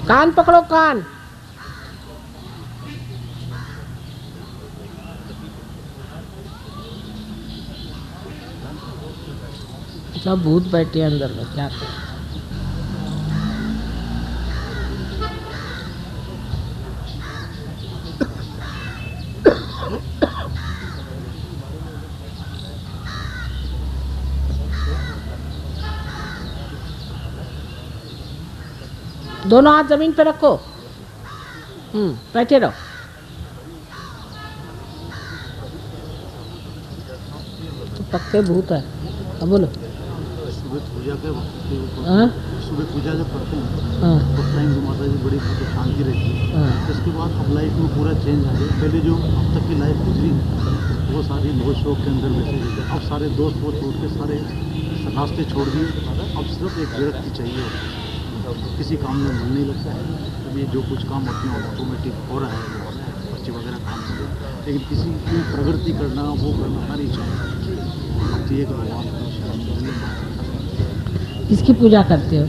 कान पकड़ो, कान। सब भूत बैठे अंदर में, क्या करें? दोनों हाथ जमीन पे रखो। बैठे रहो। तो पक्के भूत है। अब बोलो। सुबह पूजा के वक्त हाँ? सुबह पूजा जब करते हैं हाँ। उस टाइम जो माता जी बड़ी शांति रहती है। हाँ। इसके बाद अब लाइफ में पूरा चेंज आ गया। पहले जो अब तक की लाइफ गुजरी वो सारी मोह शौक के अंदर बैठे रहते। अब सारे दोस्त वो छोड़ के सारे रास्ते छोड़ दिए। अब सिर्फ एक विरक्ति चाहिए, किसी काम में मन नहीं लगता है। अभी जो कुछ काम अपने ऑटोमेटिक हो रहा है, बच्चे वगैरह काम कर रहे हैं, लेकिन किसी की प्रगति करना वो करना नहीं चाहिए। अब तो ये किसकी पूजा करते हो?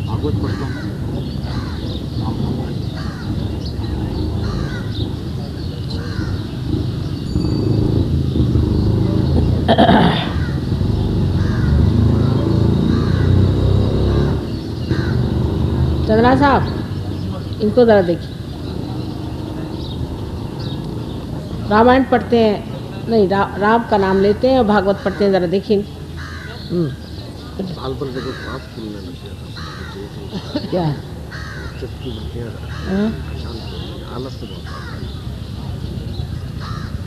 भागवत पढ़ता हूँ। चंद्रा साहब, इनको जरा देखिए। रामायण पढ़ते हैं, नहीं राम का नाम लेते हैं और भागवत पढ़ते हैं, ज़रा देखिए। साल भर देखो सांस फूलने लग गया था, क्या चक्की बत्तियाँ हाँ? शांत हो गई, आलस से बहुत आता है।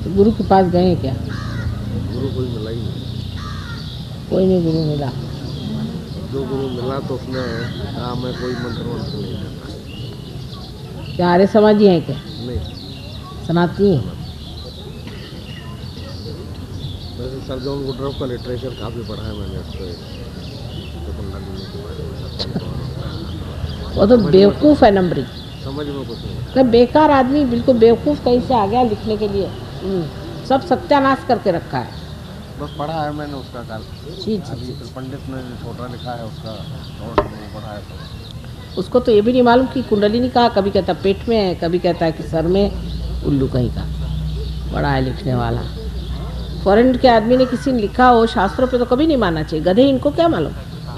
तो गुरु के पास गए क्या? गुरु कोई मिला ही नहीं। कोई नहीं गुरु मिला। जो गुरु मिला तो उसने कहा मैं कोई मंत्र वंत्र नहीं देता। क्या आर्य समाजी हैं क्या? नहीं, सनातनी हैं? वैसे सर जॉन वुडरॉफ का लिटरेचर काफ़ी पढ़ा है मैंने, उस पर कुंडलिनी के बारे में सब पढ़ा है। वो तो बेवकूफ़ है नंबरी, समझ में कुछ नहीं। तो बेकार आदमी, बिल्कुल बेवकूफ़ कहीं से आ गया लिखने के लिए। सब सत्यानाश करके रखा है। बस पढ़ा है मैंने उसका काल। जी अभी जी। फिर पंडित ने जो छोटा लिखा है उसका और पढ़ा है तो उसको तो ये भी नहीं मालूम कि कुंडलिनी कहाँ, कभी कहता पेट में है, कभी कहता है कि सर में, उल्लू कहीं का। बड़ा है लिखने वाला। फॉरेन के आदमी ने किसी ने लिखा हो शास्त्रों पे तो कभी नहीं मानना चाहिए। गधे इनको क्या मालूम,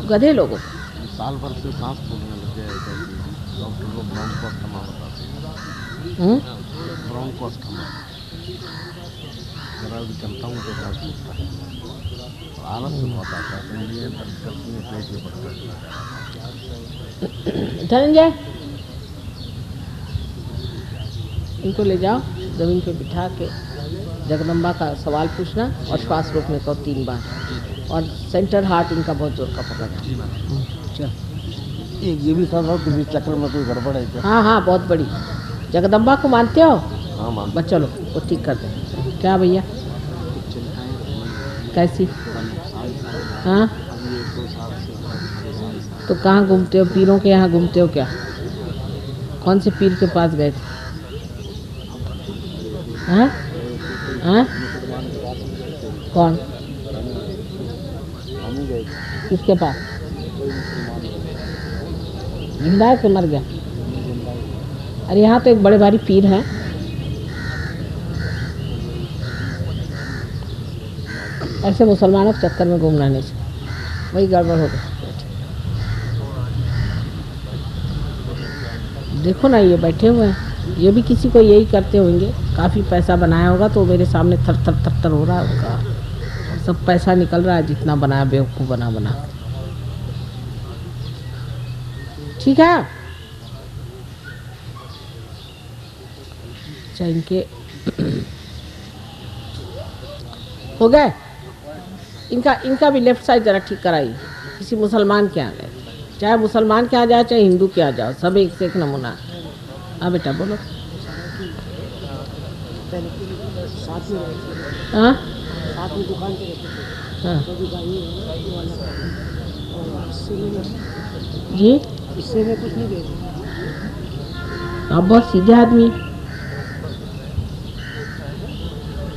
गधे लोगों को। साल भर से सांस फूलने लग गया है। डॉक्टर लोग ब्रोंकोस्थमा बताते हैं। ब्रोंकोस्थमा, जरा भी चलता हूँ तो सांस फूलता है और आलस से बहुत आता है, इसलिए दर्द करती है, पेट में पड़ता है। धनंजय, इनको ले जाओ, ज़मीन पे बिठा के जगदम्बा का सवाल पूछना और श्वास रोकने को 3 बार, और सेंटर हार्ट इनका बहुत जोर का पकड़ना। चल। एक ये भी था किसी चक्र में कोई गड़बड़ है क्या? हाँ हाँ, बहुत बड़ी। जगदम्बा को मानते हो? हाँ मान। बस चलो वो ठीक कर दें। क्या भैया, कैसी? हाँ, तो कहाँ घूमते हो? पीरों के यहाँ घूमते हो क्या? कौन से पीर के पास गए थे? हाँ हाँ, कौन? किसके पास? जिंदा है कि मर गया? अरे यहाँ तो एक बड़े भारी पीर हैं। ऐसे मुसलमानों के चक्कर में घूमना नहीं चाहिए, वही गड़बड़ हो गई। देखो ना, ये बैठे हुए हैं, ये भी किसी को यही करते होंगे। काफ़ी पैसा बनाया होगा तो मेरे सामने थर थर थर थर हो रहा है उनका। सब पैसा निकल रहा है जितना बनाया, बेवकूफ़ बना बना। ठीक है, अच्छा इनके हो गए। इनका भी लेफ्ट साइड ज़रा ठीक कराइए। किसी मुसलमान के यहाँ गए, चाहे मुसलमान के यहाँ जाओ चाहे हिंदू के यहाँ जाओ, सब एक से एक नमूना है। हाँ बेटा बोलो। हाँ हाँ जी, इससे मैं कुछ नहीं दे आप बहुत सीधे आदमी।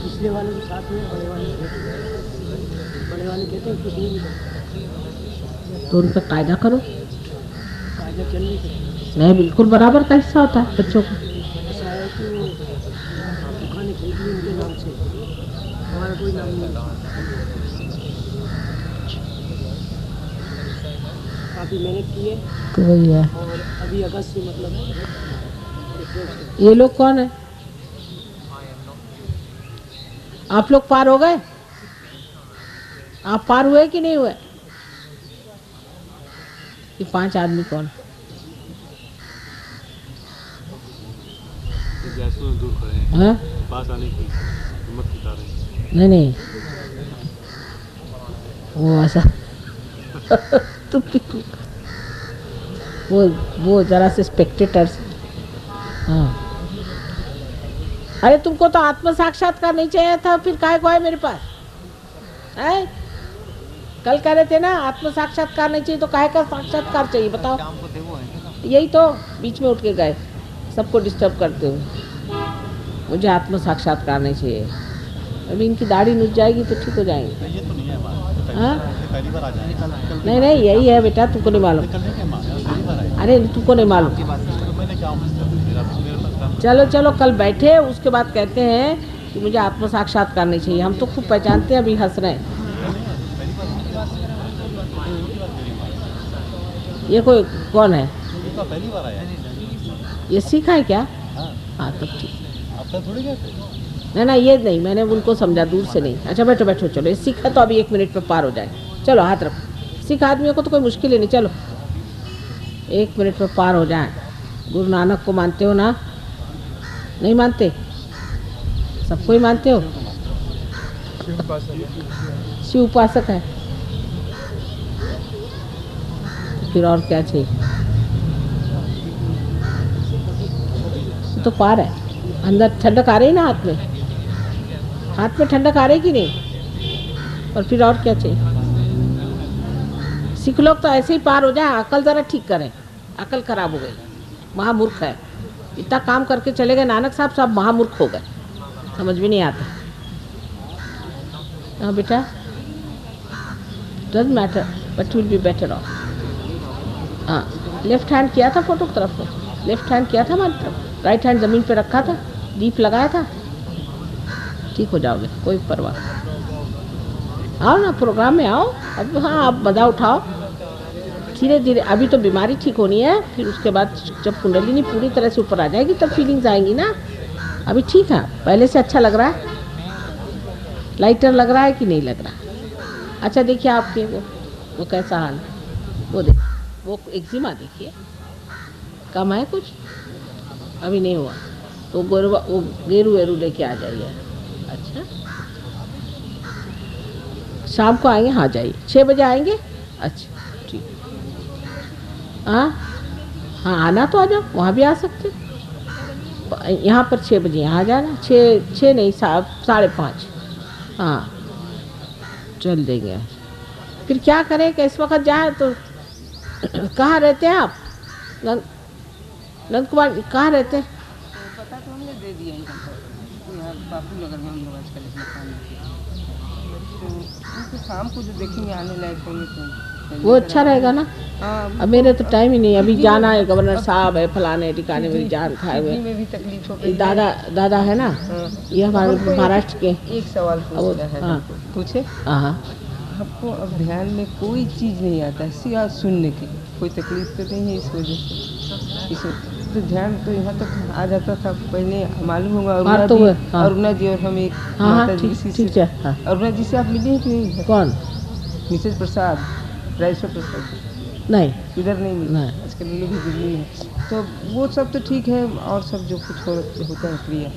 पिछले वाले के साथ में बड़े वाले कहते हैं कुछ नहीं तो उन पर कायदा करो। कायदा चल नहीं सकता। नहीं, बिल्कुल बराबर का हिस्सा होता है बच्चों को। ऐसा है कि वो दुकानें खरीद ली उनके नाम से, हमारा कोई नाम नहीं। काफ़ी मेहनत की है तो वही है। और अभी अगस्त से मतलब ये लोग कौन है? आप लोग पार हो गए? आप पार हुए कि नहीं हुए? ये 5 आदमी कौन? दूर खड़े हैं, हाँ? पास आने की हिम्मत जुटा रहे हैं। नहीं वो ऐसा तुम वो जरा से स्पेक्टेटर्स। हाँ, अरे तुमको तो आत्म साक्षात्कार नहीं चाहिए था, फिर काहे को है मेरे पास? है? कल कह रहे थे ना आत्म साक्षात्कार नहीं चाहिए, तो काहे का साक्षात्कार चाहिए बताओ? यही तो बीच में उठ के गए सबको डिस्टर्ब करते हुए। मुझे आत्म साक्षात्कार नहीं चाहिए। अभी इनकी दाढ़ी नुच जाएगी तो ठीक हो जाएंगे। हाँ? नहीं नहीं, यही है बेटा, तुमको नहीं मालूम। अरे तुमको नहीं मालूम। चलो चलो, कल बैठे उसके बाद कहते हैं कि मुझे आत्म साक्षात्कार नहीं चाहिए। हम तो खूब पहचानते हैं, अभी हंस रहे हैं। ये कोई कौन है? पहली बार आया। ये सीखा है क्या? हाँ तब ठीक। आप थोड़ी गए थे? ना ये नहीं, मैंने उनको समझा, दूर से नहीं। अच्छा बैठो बैठो, चलो ये सीखा तो अभी 1 मिनट में पार हो जाए। चलो हाथ रखो, सिख आदमियों को तो कोई मुश्किल ही नहीं। चलो 1 मिनट में पार हो जाए। गुरु नानक को मानते हो ना? नहीं मानते? सबको ही मानते हो? शिव उपासक है, फिर और क्या चाहिए? तो पार है। अंदर ठंडक आ रही ना हाथ में? हाथ में ठंडक आ रही कि नहीं? और फिर और क्या चाहिए? सिख लोग तो ऐसे ही पार हो जाए। अकल ज़रा ठीक करें, अकल खराब हो गई, महामूर्ख है। इतना काम करके चले गए नानक साहब, सब महामूर्ख हो गए, समझ भी नहीं आता। हाँ बेटा, doesn't matter but will be better of. हाँ, लेफ्ट हैंड किया था फोटो की तरफ को, लेफ्ट हैंड किया था हमारी तरफ, राइट हैंड ज़मीन पे रखा था, दीप लगाया था। ठीक हो जाओगे, कोई परवाह। आओ ना, प्रोग्राम में आओ अब। हाँ, आप मज़ा उठाओ धीरे धीरे। अभी तो बीमारी ठीक होनी है, फिर उसके बाद जब कुंडलिनी पूरी तरह से ऊपर आ जाएगी तब फीलिंग्स आएंगी ना। अभी ठीक है, पहले से अच्छा लग रहा है, लाइटर लग रहा है कि नहीं लग रहा? अच्छा देखिए आपके वो कैसा हाल है, वो देखिए, वो एक्जिमा देखिए, कम है कुछ? अभी नहीं हुआ तो वो गेरू वेरू लेके आ जाइए। अच्छा, शाम को आएंगे? हाँ जाइए, 6 बजे आएंगे। अच्छा ठीक, हाँ हाँ आना तो आ जाओ, वहाँ भी आ सकते। यहाँ पर 6 बजे यहाँ आ जाना। 6 नहीं, 5:30। हाँ चल देंगे। फिर क्या करें कि इस वक्त जाए तो कहाँ रहते हैं आप? नंद कुमार कहाँ रहते हैं? पता तो हमने दे दिया यहाँ बापू नगर में हम लोग आजकल इसमें काम तो उनको शाम को जो देखेंगे आने लायक होंगे तो वो अच्छा रहेगा ना। हाँ, अब मेरे तो टाइम ही नहीं, अभी जाना है, गवर्नर साहब है, फलाने ठिकाने मेरी जान खाए हुए। में भी तकलीफ हो गई। दादा है ना, ये हमारे महाराष्ट्र के। एक सवाल पूछना है। हाँ पूछे? हाँ, आपको अब ध्यान में कोई चीज़ नहीं आता है सिवाय सुनने की, कोई तकलीफ तो नहीं है इस वजह से? तो ध्यान तो यहाँ तक आ जाता था पहले, मालूम होगा। अरुणा जी और हम एक माता जी से, अरुणा जी से आप मिले हैं कि नहीं? कौन? मिसेज प्रसाद, राजेश्वर प्रसाद। नहीं, इधर नहीं मिले, आजकल लोग भी दिल्ली है। तो वो सब तो ठीक है, और सब जो कुछ होता है क्रिया,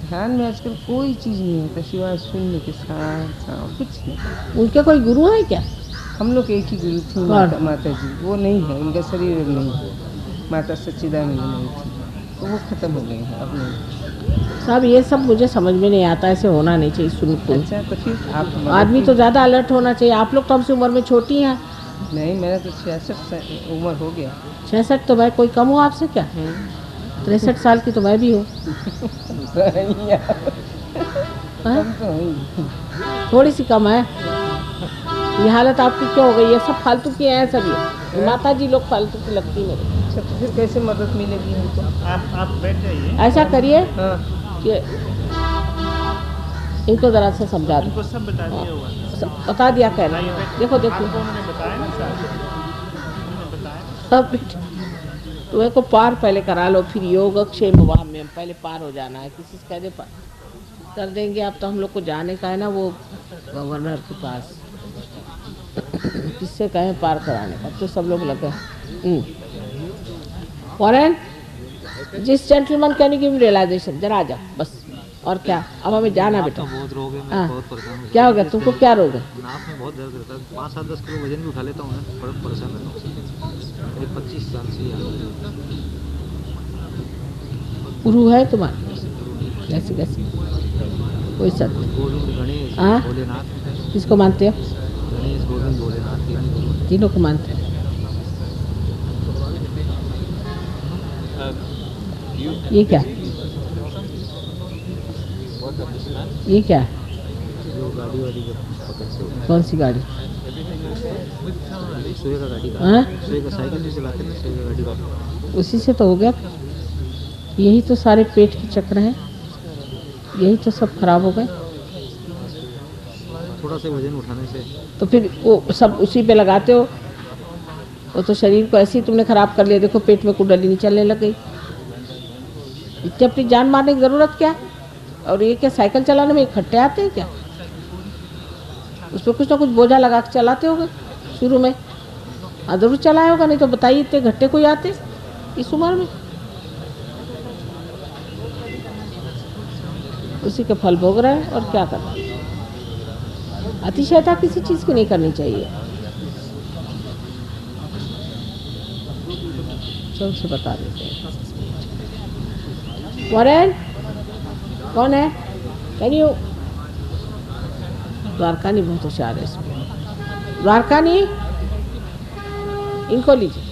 ध्यान में आजकल कोई चीज़ नहीं होता सिवाय सुनने के साथ कुछ नहीं। उनके कोई गुरु है क्या? हम लोग एक ही गुरु थी, माता जी। वो नहीं है, उनका शरीर नहीं है। माता सच्चिदानंद नहीं थी, तो वो खत्म हो गई है, अब नहीं। साहब ये सब मुझे समझ में नहीं आता, ऐसे होना नहीं चाहिए शुरू को। अच्छा तो फिर आप आदमी तो ज़्यादा अलर्ट होना चाहिए। आप लोग तो हमसे उम्र में छोटी हैं। नहीं, मेरा तो 66 उम्र हो गया। 66 तो मैं कोई कम हूँ आपसे क्या? 63 साल की तो मैं भी हूँ। थोड़ी सी कम है। ये हालत आपकी क्यों हो गई? ये सब फालतू की हैं सब, ये माता जी लोग फालतू की लगती मेरे। अच्छा तो फिर कैसे मदद मिलेगी हमको? आप बैठ जाइए। ऐसा करिए कि इनको ज़रा सा समझा दो। उनको सब बता दिया हुआ, बता दिया कह रहे हैं। देखो आपको उन्होंने बताया ना सर, उन्होंने बताया। सब तुम्हें को पार पहले करा लो, फिर योगक्षेम वाम में पहले पार हो जाना है। किसी से कह दे पार कर देंगे। अब तो हम लोग को जाने का है ना वो गवर्नर के पास, किससे कहें पार कराने का? तो सब लोग लगे। फॉरेन जिस gentleman can you give realization, जरा आ जाओ बस। और क्या, अब हमें जाना बेटा। बहुत रोग है, मैं हाँ। बहुत परेशान हूँ। क्या हो गया तुमको? क्या रोग है? नाक में बहुत दर्द रहता है। 5-7-10 किलो वजन भी उठा लेता हूँ मैं, बहुत परेशान रहता हूँ। ये 25 साल से गुरु है तुम्हारे? कैसे कैसे? कोई सत्य? गोविंद, गणेश, हाँ? भोलेनाथ। किसको मानते हो? गणेश, गोविंद, भोलेनाथ, तीनों को मानते हैं। ये क्या? ये क्या है? गाड़ी वाली कौन सी गाड़ी? सोए का गाड़ी हाँ? सोए का साइकिल भी चलाते हैं, सोए का गाड़ी का। उसी से तो हो गया। यही तो सारे पेट के चक्र हैं, यही तो सब खराब हो गए। थोड़ा सा वजन उठाने से तो फिर वो सब उसी पे लगाते हो। वो तो शरीर को ऐसे ही तुमने खराब कर लिया। देखो पेट में कुंडली नहीं चलने लग गई। इतनी अपनी जान मारने की ज़रूरत क्या? और ये क्या साइकिल चलाने में इकट्ठे आते हैं क्या? उस पर कुछ ना कुछ बोझा लगा के चलाते होगे शुरू में। हाँ जरूर चलाया होगा, नहीं तो बताइए इतने घट्टे कोई आते इस उम्र में। उसी के फल भोग रहे हैं और क्या करना। अतिशयता किसी चीज़ की नहीं करनी चाहिए। चल से बता देते हैं। वॉरेन कौन है? Can you? द्वारकानी बहुत होशियार है इसमें। द्वारकानी इनको लीजिए।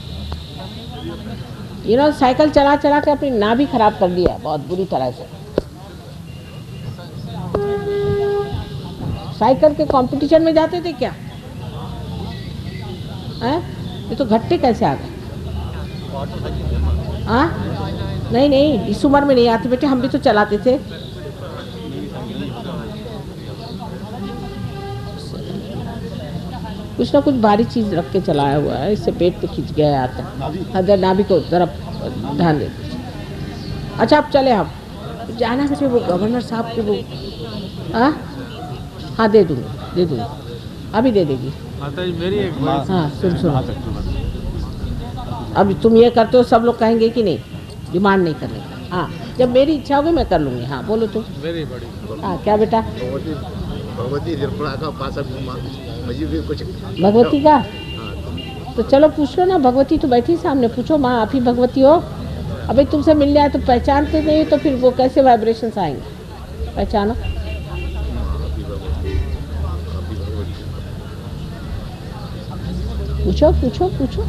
इन्होंने साइकिल चला चला के अपनी नाभ भी खराब कर दिया बहुत बुरी तरह से। साइकिल के कंपटीशन में जाते थे क्या? हैं? ये तो घट्टे कैसे आ गए? हाँ नहीं नहीं, इस उम्र में नहीं आते बेटे, हम भी तो चलाते थे। कुछ ना कुछ भारी चीज रख के चलाया हुआ है, इससे पेट पे खिंच गया आता है। अगर नाभि को तरफ ध्यान दे। अच्छा अब चले हम जाना बेटे, वो गवर्नर साहब के वो हाँ दे दूँगी अभी दे देगी। मेरी एक हाँ सुन अब तुम ये करते हो, सब लोग कहेंगे कि नहीं, डिमांड नहीं करने का। हाँ जब मेरी इच्छा होगी मैं कर लूँगी। हाँ बोलो तुम। मेरी बड़ी हाँ क्या बेटा? भगवती निर्मला का पास मुझे भी कुछ भगवती का तो चलो पूछ लो ना। भगवती तो बैठी सामने, पूछो माँ आप ही भगवती हो? अबे तुमसे मिल जाए तो पहचानते नहीं तो फिर वो कैसे वाइब्रेशंस आएंगे? पहचानो। पूछो पूछो पूछो।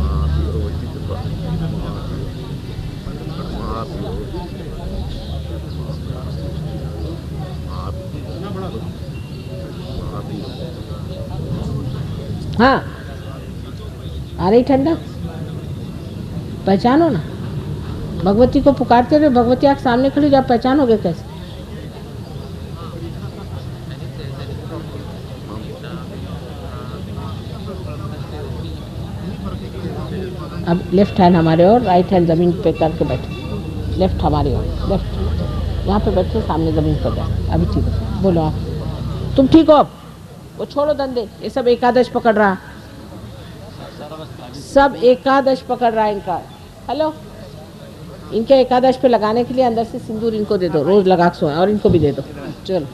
हाँ आ रही ठंडक? पहचानो ना। भगवती को पुकारते रहे, भगवती आप सामने खड़ी, जब पहचानोगे कैसे? अब लेफ्ट हैंड हमारे और राइट हैंड ज़मीन पे करके बैठे। लेफ्ट हमारी ओर, लेफ्ट यहाँ पे बैठे, सामने ज़मीन पर जाए। अभी ठीक है, बोलो आप। तुम ठीक हो? अब वो छोड़ो धंधे, ये सब एकादश पकड़ रहा, सब एकादश पकड़ रहा है इनका। हेलो, इनके एकादश पे लगाने के लिए अंदर से सिंदूर इनको दे दो, रोज लगा के सोए, और इनको भी दे दो। चलो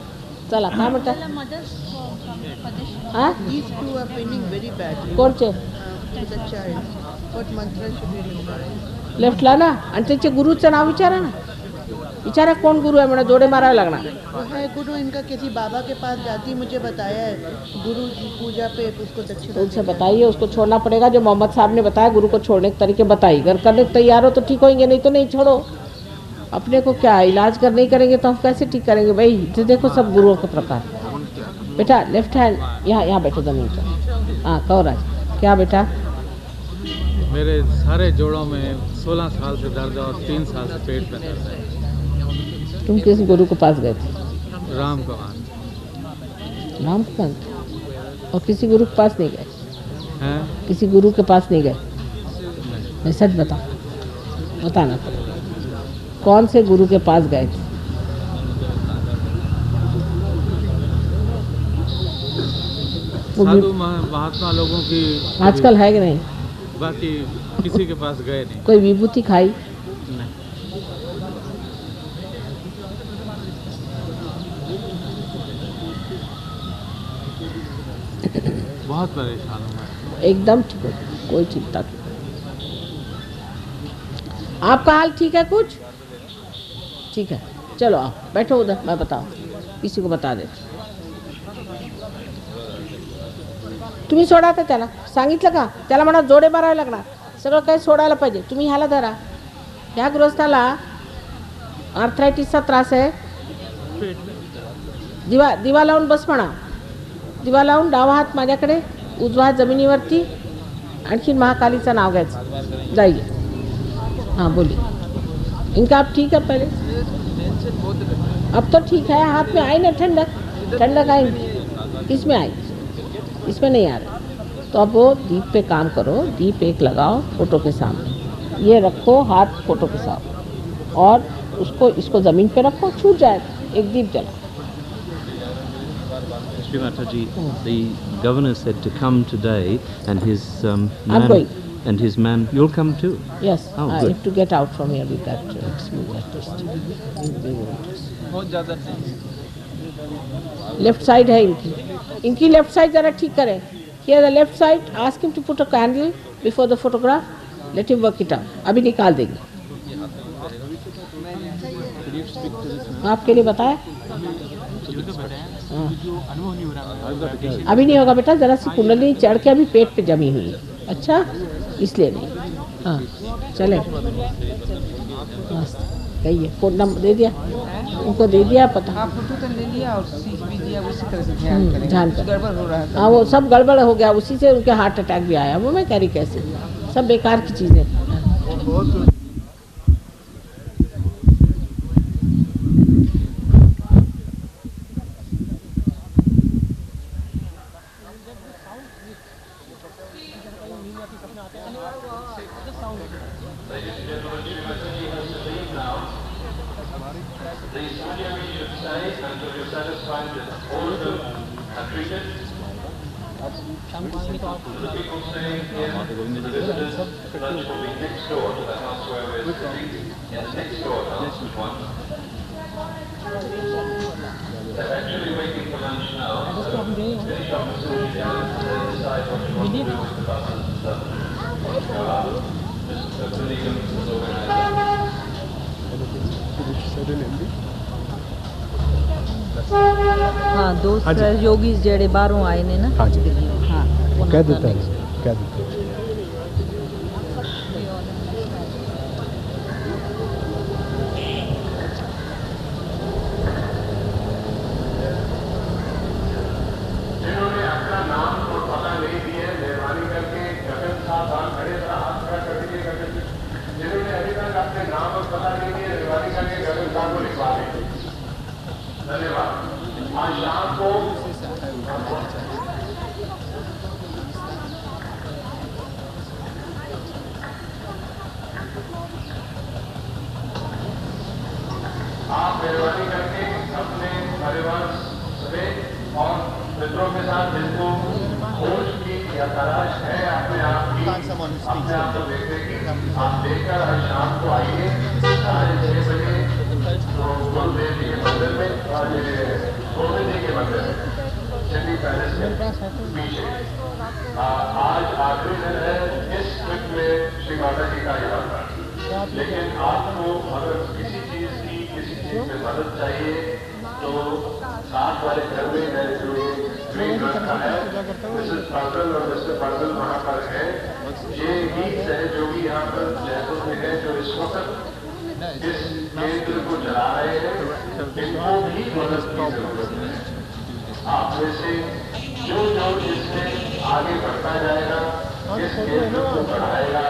चला काम बता। हाँ कौन से लेफ्ट लाना आणि त्याचे गुरुचं नाव विचारा ना। विचारा कौन गुरु है? मेरा जोड़े मारा लगना है गुरु इनका, किसी बाबा के पास जाती मुझे बताया है गुरु की पूजा पे उसको दक्षिणा। उनसे बताइए, उसको छोड़ना पड़ेगा जो मोहम्मद साहब ने बताया। गुरु को छोड़ने के तरीके बताइए, अगर करने को तैयार हो तो ठीक होंगे, नहीं तो नहीं छोड़ो। अपने को क्या इलाज कर नहीं करेंगे तो हम कैसे ठीक करेंगे भाई? तो देखो सब गुरुओं के प्रकार। बेटा लेफ्ट हैंड यहाँ बैठो ज़मीन पर। हाँ कहो राज, क्या बेटा? मेरे सारे जोड़ों में 16 साल से दर्द है और 3 साल से पेट में दर्द है। तुम किस गुरु के पास गए थे? राम कुमार। राम कुमार? और किसी गुरु के पास नहीं गए? हैं? किसी गुरु के पास नहीं गए? नहीं सच बताओ, बताना कौन से गुरु के पास गए थे? साधु महात्मा लोगों की आजकल है कि नहीं? बाकी किसी के पास गए नहीं। कोई विभूति खाई? नहीं। बहुत परेशान हूँ। एकदम ठीक हो, कोई चिंता नहीं। आपका हाल ठीक है? कुछ ठीक है, चलो आओ बैठो उधर, मैं बताओ, किसी को बता दे। तुम्ही सोडायचं त्याला, सांगितलं का? त्याला म्हणा जोडे मारावे लागणार, सगळं काही सोडायला पाहिजे। तुम्ही ह्याला धरा, ह्या गृहस्थाला आर्थरायटिसचा त्रास आहे, दिवा लावून बस म्हणा, दिवा लावून डावा हात माझ्याकडे, उजवा हात जमिनीवरती, आणखी महाकालीचं नाव घ्यायचं, जाइए। हाँ बोलिए। इनका आप ठीक है? पहले अब तो ठीक है, हाथ में आई ना ठंडक, ठंडक आई, इसमें आई, इसमें नहीं आ रहा। तो अब वो दीप पे काम करो, दीप एक लगाओ फोटो के सामने, ये रखो हाथ फोटो के सामने, और उसको इसको ज़मीन पे रखो, छूट जाएगा। एक दीप जला। Shri Mataji, the governor said to come today, and his I'm man going. and his man. You'll come too. Yes, Oh, I good. have to get out from here with that smooth artist. बहुत ज़्यादा left side है इनकी left side ज़रा ठीक करें। Here the left side, ask him to put a candle before the photograph, let him work it out. अभी निकाल देंगे, आपके लिए बताया। अभी नहीं होगा बेटा, ज़रा सी कुंडली चढ़ के अभी पेट पे जमी हुई है, अच्छा इसलिए नहीं। हाँ चले, कहिए फोन नंबर दे दिया उनको, दे दिया पता। हाँ फोटो तो ले लिया और सीख भी दिया, उसी तरह से ध्यान करें। ध्यान कर, गड़बड़ हो रहा था। हाँ वो सब गड़बड़ हो गया, उसी से उनके हार्ट अटैक भी आया। वो मैं कह रही कैसे, सब बेकार की चीज़ें। हाँ दो सहयोगी जेड़े बाहरों आए ने ना। हाँ जी, हाँ कह देता है, कह देता है। जिन्होंने अपना नाम और पता नहीं दिए, मेहरबानी करके गगन साहब हाथ खड़े हाथ खड़ा कर दीजिए। गगन जिन्होंने अभी तक अपने नाम और पता नहीं दिए, मेहरबानी करके गगन साहब को लिखवा दीजिए। धन्यवाद। आज शाम को आप मेहरबानी करके अपने परिवार समेत और मित्रों के साथ जिनको खोज की या तलाश है अपने आप की, अपने आप को देखने की, आप देखकर आज शाम को आइए 6:30 बजे गुरुदेव जी के मंदिर में और गोविंद जी के मंदिर में, सिटी पैलेस के पीछे। आज आखिरी दिन है इस ट्रिप में श्री माता जी का यात्रा, लेकिन आपको अगर किसी चीज में मदद चाहिए तो साथ वाले घर में है जो ग्रीन रखा है, मिसेस पागल और मिस्टर पागल वहाँ पर है। ये ही सहयोगी यहाँ पर जयपुर में है जो इस वक्त इस केंद्र को चला रहे हैं, इनको भी मदद की जरूरत है। आप में से जो इसमें आगे बढ़ता जाएगा, इस केंद्र को बढ़ाएगा,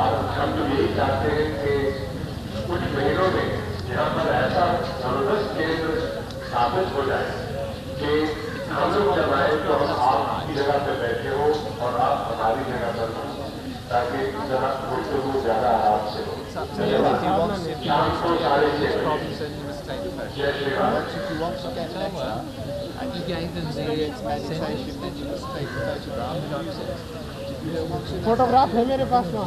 और हम तो यही चाहते हैं कि कुछ महीनों में यहाँ पर ऐसा जबरदस्त केंद्र स्थापित हो जाए कि हम लोग जब आए तो हम आपकी जगह पर बैठे हो और आप हमारी जगह पर हो, ताकि जरा गुफ्तगू ज्यादा आराम से हो। शाम को 6:30 बजे। जय श्री राम। फोटोग्राफ है मेरे पास ना,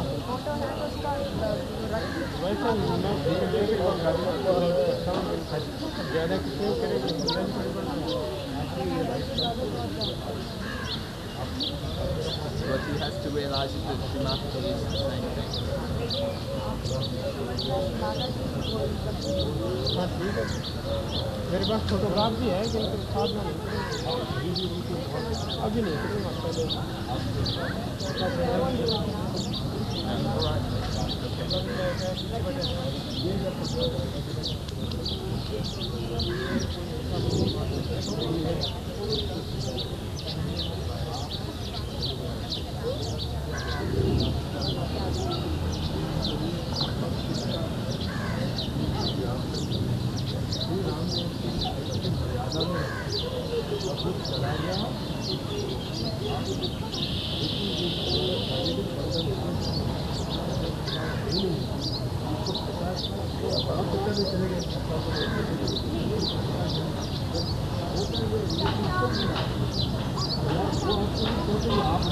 ज़्यादा किसी What he has to realize is that humanity is the same thing. हाँ ठीक है, मेरे पास फोटोग्राफ भी है लेकिन साथ में अभी नहीं चले गए। उसके बाद